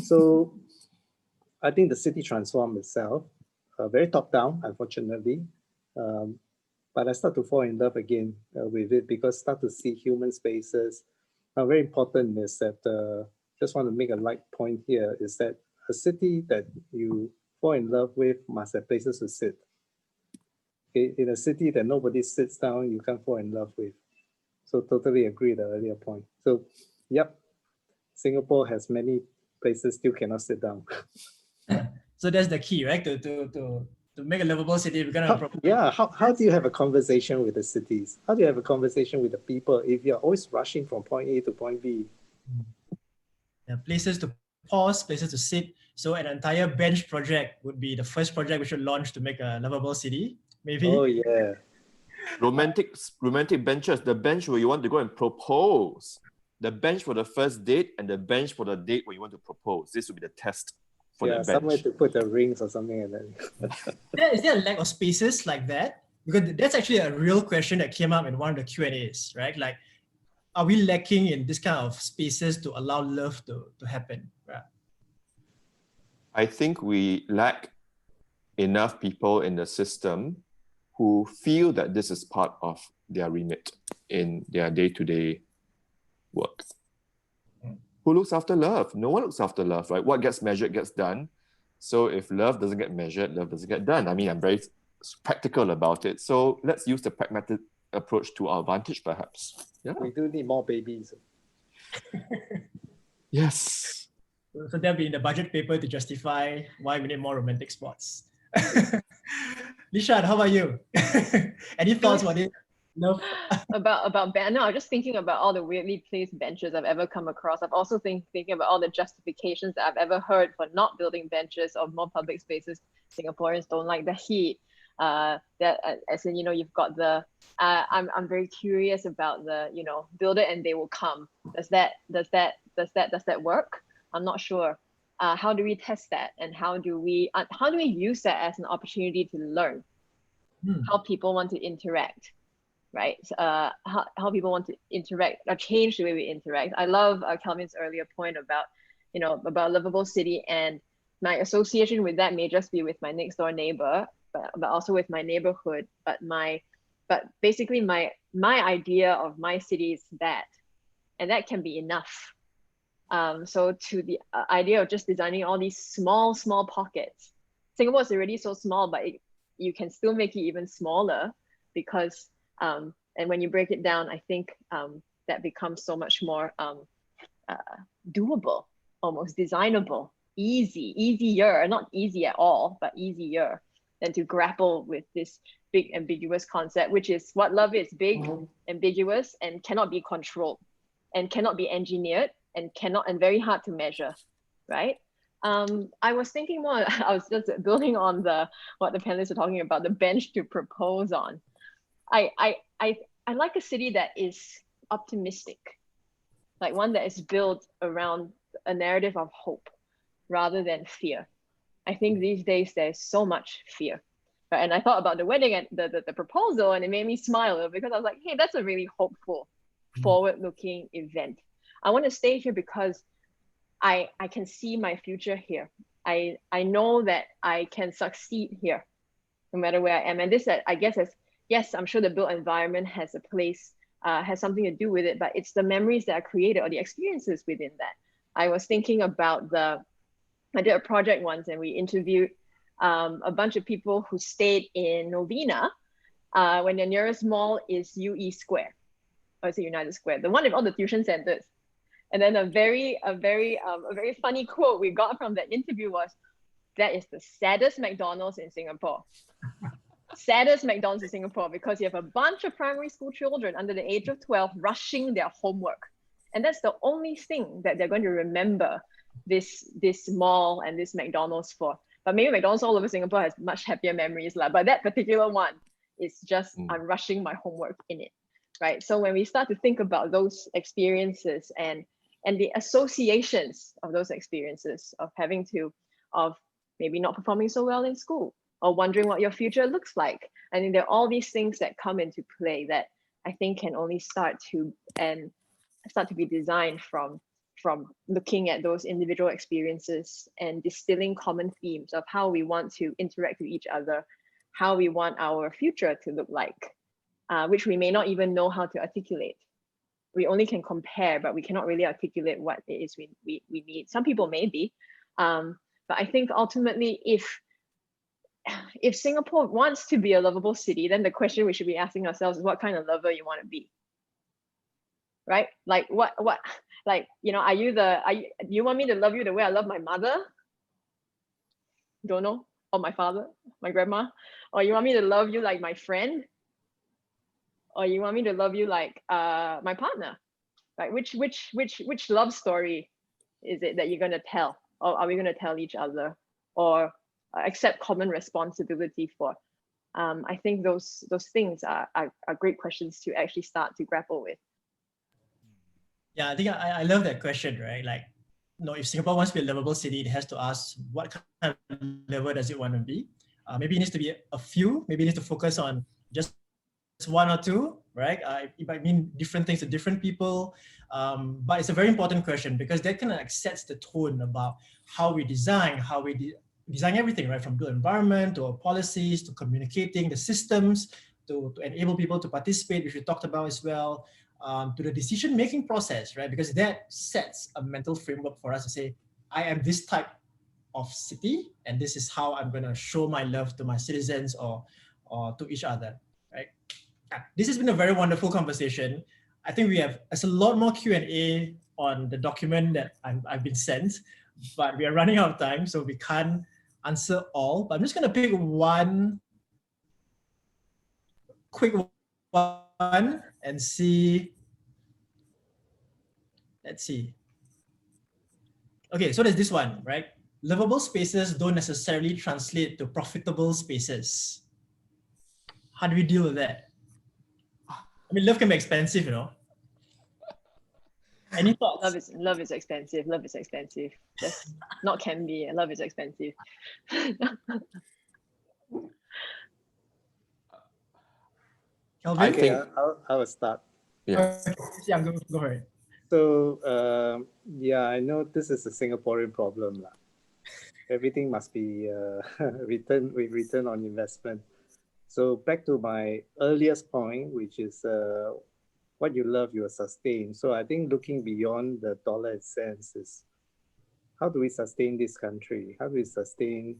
So I think the city transformed itself, very top down, unfortunately. But I start to fall in love again with it because I start to see human spaces. Very important is that, just want to make a light point here, is that a city that you fall in love with must have places to sit. In a city that nobody sits down, you can't fall in love with. So totally agree with the earlier point. So, yep, Singapore has many places still cannot sit down. So that's the key, right? To make a livable city, we're gonna how do you have a conversation with the cities? How do you have a conversation with the people if you're always rushing from point A to point B? Yeah, places to pause, places to sit. So an entire bench project would be the first project we should launch to make a livable city, maybe. Oh yeah. Romantic benches, the bench where you want to go and propose, the bench for the first date, and the bench for the date where you want to propose. This would be the test for the bench. Somewhere to put the rings or something like that. Is there a lack of spaces like that? Because that's actually a real question that came up in one of the Q&As, right? Like, are we lacking in this kind of spaces to allow love to happen? Right? I think we lack enough people in the system who feel that this is part of their remit in their day-to-day work. Who looks after love? No one looks after love, right? What gets measured gets done. So if love doesn't get measured, love doesn't get done. I mean, I'm very practical about it. So let's use the pragmatic approach to our advantage, perhaps. Yeah. We do need more babies. Yes. So that'll be in the budget paper to justify why we need more romantic spots. Lishan, how about you? Any thoughts on it? Love. about no, I'm just thinking about all the weirdly placed benches I've ever come across. I've also thinking about all the justifications that I've ever heard for not building benches or more public spaces. Singaporeans don't like the heat. As in, you've got the. I'm very curious about the, build it and they will come. Does that work? I'm not sure. How do we test that, and how do we use that as an opportunity to learn how people want to interact? Right? How people want to interact or change the way we interact. I love Calvin's earlier point about, about a livable city, and my association with that may just be with my next door neighbor, but also with my neighborhood. But basically my idea of my city is that, and that can be enough. So to the idea of just designing all these small pockets, Singapore is already so small, but you can still make it even smaller, because and when you break it down, I think that becomes so much more doable, almost designable, easier, not easy at all, but easier than to grapple with this big ambiguous concept, which is what love is: big, ambiguous, and cannot be controlled, and cannot be engineered, and very hard to measure, right? I was thinking more, I was just building on what the panelists are talking about, the bench to propose on. I like a city that is optimistic, like one that is built around a narrative of hope rather than fear. I think these days there's so much fear. Right? And I thought about the wedding and the proposal, and it made me smile, because I was like, hey, that's a really hopeful, forward-looking event. I want to stay here because I can see my future here. I know that I can succeed here, no matter where I am. And this, I guess, yes, I'm sure the built environment has a place, has something to do with it, but it's the memories that are created, or the experiences within that. I was thinking about I did a project once, and we interviewed a bunch of people who stayed in Novena when their nearest mall is UE Square, or is it United Square, the one with all the tuition centers. And then a very funny quote we got from that interview was, "That is the saddest McDonald's in Singapore." Saddest McDonald's in Singapore, because you have a bunch of primary school children under the age of 12 rushing their homework. And that's the only thing that they're going to remember this mall and this McDonald's for. But maybe McDonald's all over Singapore has much happier memories, but that particular one is just, I'm rushing my homework in it, right? So when we start to think about those experiences and the associations of those experiences, of maybe not performing so well in school, or wondering what your future looks like. I think there are all these things that come into play that I think can only start to be designed from looking at those individual experiences and distilling common themes of how we want to interact with each other, how we want our future to look like, which we may not even know how to articulate. We only can compare, but we cannot really articulate what it is we need. Some people maybe, but I think ultimately, if Singapore wants to be a lovable city, then the question we should be asking ourselves is, what kind of lover you want to be, right? Like what, like, you want me to love you the way I love my mother? Don't know. Or my father, my grandma? Or you want me to love you like my friend? Or you want me to love you like my partner, right? Which love story is it that you're going to tell? Or are we going to tell each other? Or accept common responsibility for? I think those things are great questions to actually start to grapple with. Yeah, I think I love that question, right? Like, if Singapore wants to be a livable city, it has to ask, what kind of level does it want to be? Maybe it needs to be a few, maybe it needs to focus on just one or two, right? It might mean different things to different people, but it's a very important question, because that kind of sets the tone about how we design, design everything, right? From built environment to policies, to communicating the systems, to enable people to participate, which we talked about as well, to the decision-making process, right? Because that sets a mental framework for us to say, I am this type of city, and this is how I'm going to show my love to my citizens or to each other, right? This has been a very wonderful conversation. I think there's a lot more Q&A on the document that I've been sent, but we are running out of time, so we can't answer all. But I'm just going to pick one quick one and see. Let's see. Okay, so there's this one, right? Livable spaces don't necessarily translate to profitable spaces. How do we deal with that? I mean, love can be expensive, you know. Any thoughts? Love is expensive. Love is expensive. Just not can be. Love is expensive. Kelvin? I think I will start. yeah. Yeah, go for it. So yeah, I know this is a Singaporean problem lah. Everything must be return on investment. So back to my earliest point, which is what you love, you will sustain. So I think looking beyond the dollar and cents is how do we sustain this country? How do we sustain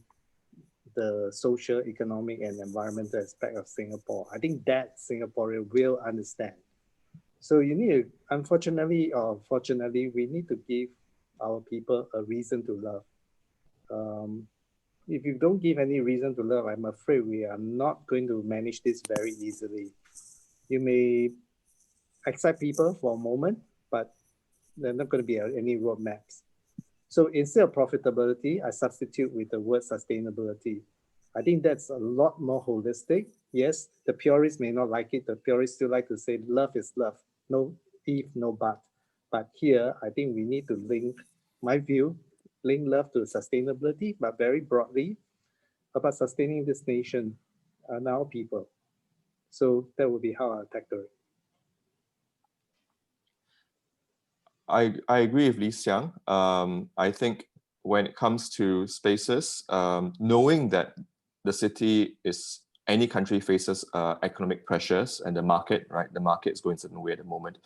the social, economic, and environmental aspect of Singapore? I think that Singaporean will understand. So you need to, unfortunately or fortunately, we need to give our people a reason to love. If you don't give any reason to love, I'm afraid we are not going to manage this very easily. You may accept people for a moment, but there are not going to be any roadmaps. So instead of profitability, I substitute with the word sustainability. I think that's a lot more holistic. Yes, the purists may not like it. The purists still like to say love is love. No if, no but. But here, I think we need to link, my view, link love to sustainability, but very broadly about sustaining this nation and our people. So that would be how I tackle it. I agree with Lee Xiang. I think when it comes to spaces, knowing that the city is, any country faces economic pressures and the market, right? The market is going a certain way at the moment.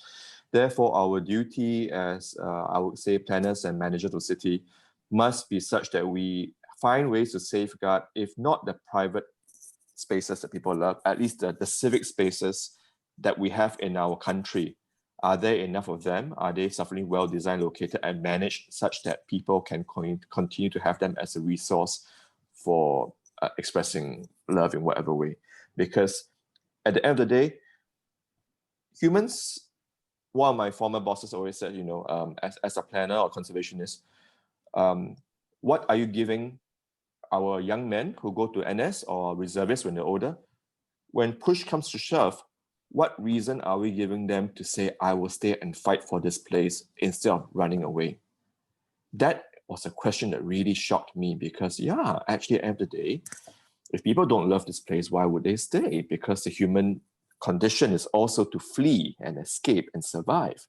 Therefore, our duty as, I would say, planners and managers of the city must be such that we find ways to safeguard, if not the private spaces that people love, at least the civic spaces that we have in our country. Are there enough of them? Are they sufficiently well designed, located, and managed such that people can continue to have them as a resource for expressing love in whatever way? Because at the end of the day, humans, one of my former bosses always said, you know, as a planner or conservationist, what are you giving our young men who go to NS or reservists when they're older? When push comes to shove, what reason are we giving them to say, I will stay and fight for this place instead of running away? That was a question that really shocked me because, yeah, actually, at the end of the day, if people don't love this place, why would they stay? Because the human condition is also to flee and escape and survive.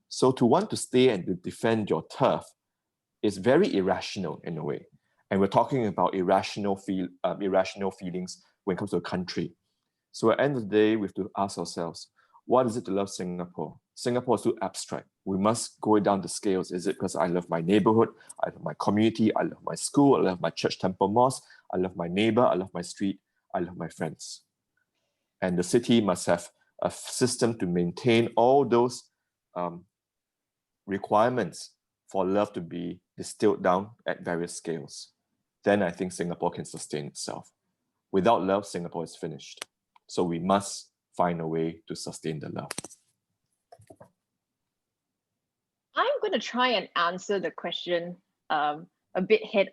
So to want to stay and to defend your turf is very irrational in a way. And we're talking about irrational feelings when it comes to a country. So at the end of the day, we have to ask ourselves, what is it to love Singapore? Singapore is too abstract. We must go down the scales. Is it because I love my neighborhood, I love my community, I love my school, I love my church, temple, mosque, I love my neighbor, I love my street, I love my friends. And the city must have a system to maintain all those requirements for love to be distilled down at various scales. Then I think Singapore can sustain itself. Without love, Singapore is finished. So we must find a way to sustain the love. I'm going to try and answer the question a bit head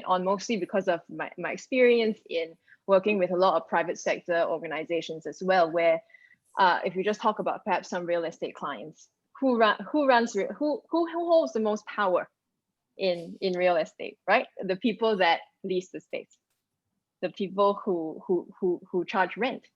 on, mostly because of my experience in working with a lot of private sector organizations as well, where if you just talk about perhaps some real estate clients, who holds the most power in real estate, right? The people that lease the space, the people who charge rent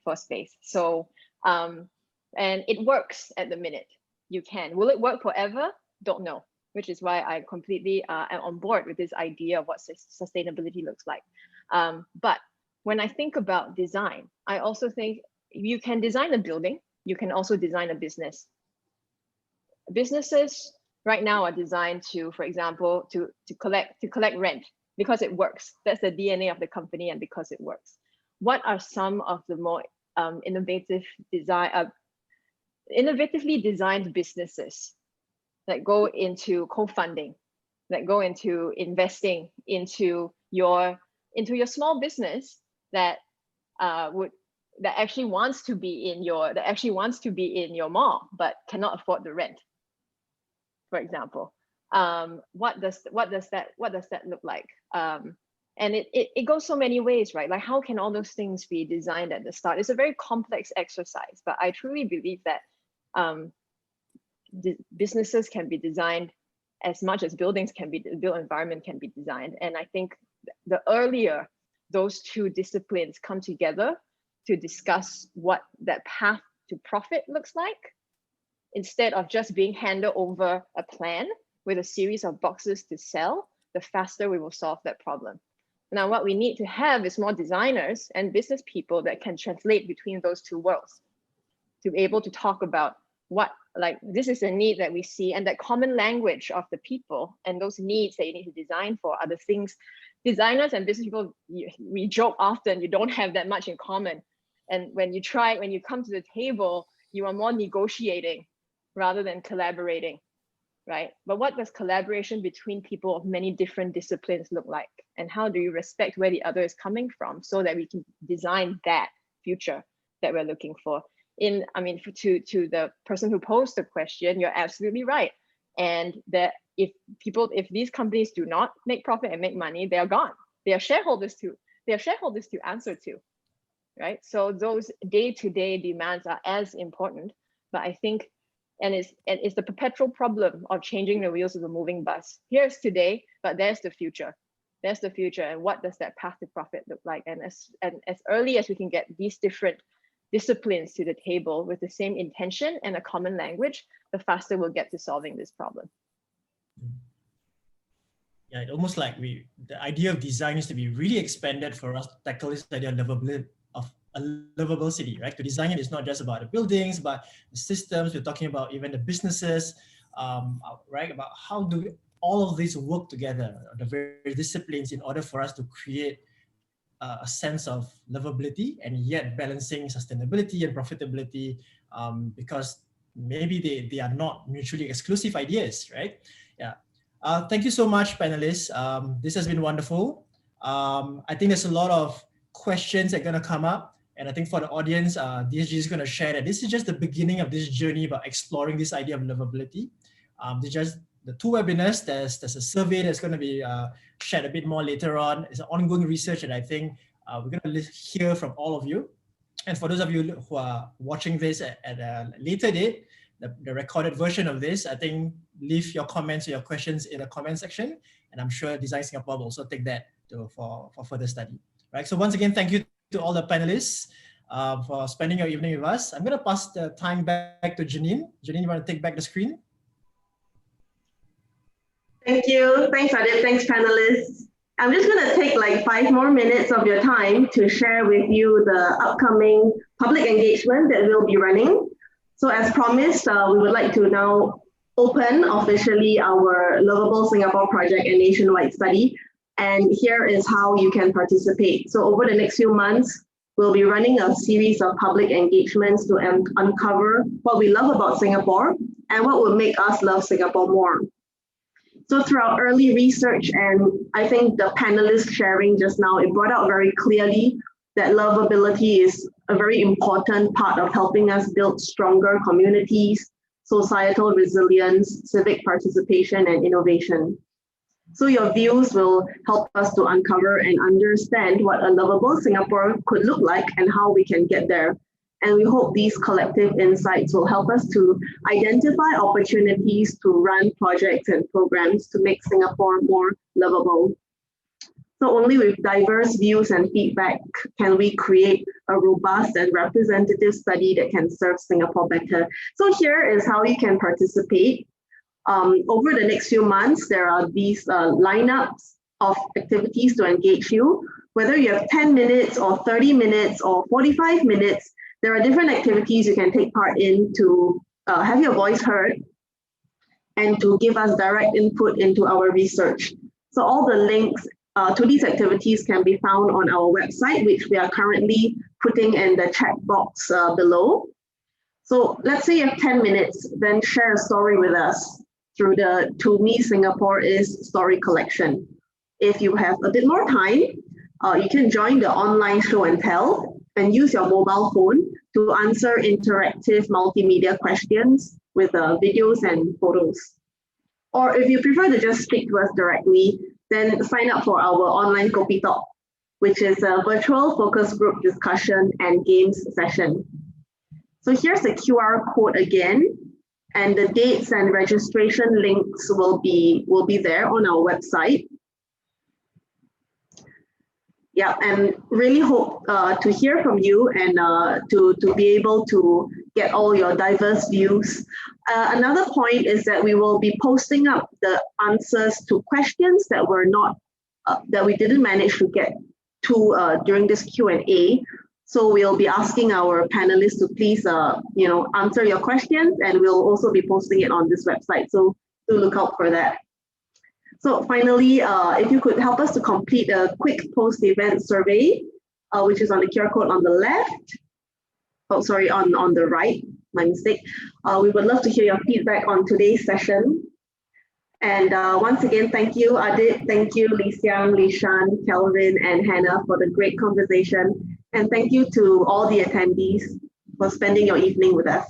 for space. So and it works at the minute. You can. Will it work forever? Don't know. Which is why I completely am on board with this idea of what sustainability looks like. But when I think about design, I also think you can design a building. You can also design a business. Businesses right now are designed to, for example, to collect rent because it works. That's the DNA of the company, and because it works. What are some of the more innovatively designed businesses that go into co-funding, that go into investing into your small business that would that actually wants to be in your mall but cannot afford the rent, for example. What does that look like? And it goes so many ways, right? Like, how can all those things be designed at the start? It's a very complex exercise, but I truly believe that businesses can be designed as much as buildings can be, the built environment can be designed. And I think the earlier those two disciplines come together to discuss what that path to profit looks like, instead of just being handed over a plan with a series of boxes to sell, the faster we will solve that problem. Now, what we need to have is more designers and business people that can translate between those two worlds, to be able to talk about what, like, this is a need that we see, and that common language of the people and those needs that you need to design for are the things designers and business people, we joke often, you don't have that much in common. And when you come to the table, you are more negotiating rather than collaborating, right? But what does collaboration between people of many different disciplines look like? And how do you respect where the other is coming from so that we can design that future that we're looking for? To the person who posed the question, you're absolutely right. And that if these companies do not make profit and make money, they are gone. They are shareholders to answer to, right? So those day-to-day demands are as important. But I think, and it's the perpetual problem of changing the wheels of a moving bus. Here's today, but there's the future. There's the future, and what does that path to profit look like? And as early as we can get these different disciplines to the table with the same intention and a common language, the faster we'll get to solving this problem. Yeah, it almost like the idea of design is to be really expanded for us to tackle this idea of a livable city, right? To design it is not just about the buildings, but the systems. We're talking about even the businesses, right? About how do all of these work together, the various disciplines, in order for us to create a sense of livability and yet balancing sustainability and profitability, because maybe they are not mutually exclusive ideas, right? Yeah. Thank you so much, panelists. This has been wonderful. I think there's a lot of questions that are going to come up. And I think for the audience, DSG is going to share that this is just the beginning of this journey about exploring this idea of livability. They're just the two webinars. There's a survey that's going to be shared a bit more later on. It's an ongoing research, and I think we're going to hear from all of you. And for those of you who are watching this at a later date, the recorded version of this, I think leave your comments or your questions in the comment section, and I'm sure Design Singapore will also take that for further study. Right. So once again, thank you to all the panelists for spending your evening with us. I'm going to pass the time back to Janine. Janine, you want to take back the screen? Thank you. Thanks, Adit. Thanks, panelists. I'm just going to take like 5 more minutes of your time to share with you the upcoming public engagement that we'll be running. So as promised, we would like to now open officially our Livable Singapore project and nationwide study. And here is how you can participate. So over the next few months, we'll be running a series of public engagements to uncover what we love about Singapore and what will make us love Singapore more. So through our early research, and I think the panelists sharing just now, it brought out very clearly that lovability is a very important part of helping us build stronger communities, societal resilience, civic participation, and innovation. So your views will help us to uncover and understand what a lovable Singapore could look like and how we can get there. And we hope these collective insights will help us to identify opportunities to run projects and programs to make Singapore more livable. So only with diverse views and feedback can we create a robust and representative study that can serve Singapore better. So here is how you can participate. Over the next few months, there are these lineups of activities to engage you. Whether you have 10 minutes or 30 minutes or 45 minutes, there are different activities you can take part in to have your voice heard and to give us direct input into our research. So all the links to these activities can be found on our website, which we are currently putting in the chat box below. So let's say you have 10 minutes, then share a story with us through the To Me Singapore Is story collection. If you have a bit more time, you can join the online show and tell. and use your mobile phone to answer interactive multimedia questions with videos and photos. Or if you prefer to just speak to us directly, then sign up for our online Kopi Talk, which is a virtual focus group discussion and games session. So here's the QR code again, and the dates and registration links will be there on our website. Yeah, and really hope to hear from you and to be able to get all your diverse views. Another point is that we will be posting up the answers to questions that were not that we didn't manage to get to during this Q&A. So we'll be asking our panelists to please answer your questions, and we'll also be posting it on this website. So do look out for that. So finally, if you could help us to complete a quick post-event survey, which is on the QR code on the left. Oh, sorry, on the right, my mistake. We would love to hear your feedback on today's session. And once again, thank you, Adit, thank you, Lee Siang, Lee Shan, Kelvin, and Hannah for the great conversation. And thank you to all the attendees for spending your evening with us.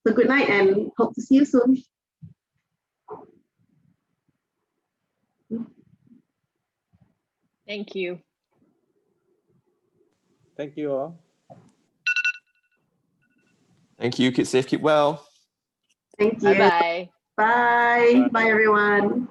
So good night and hope to see you soon. Thank you. Thank you all. Thank you. Keep safe, keep well. Thank you. Bye-bye. Bye. Bye, everyone.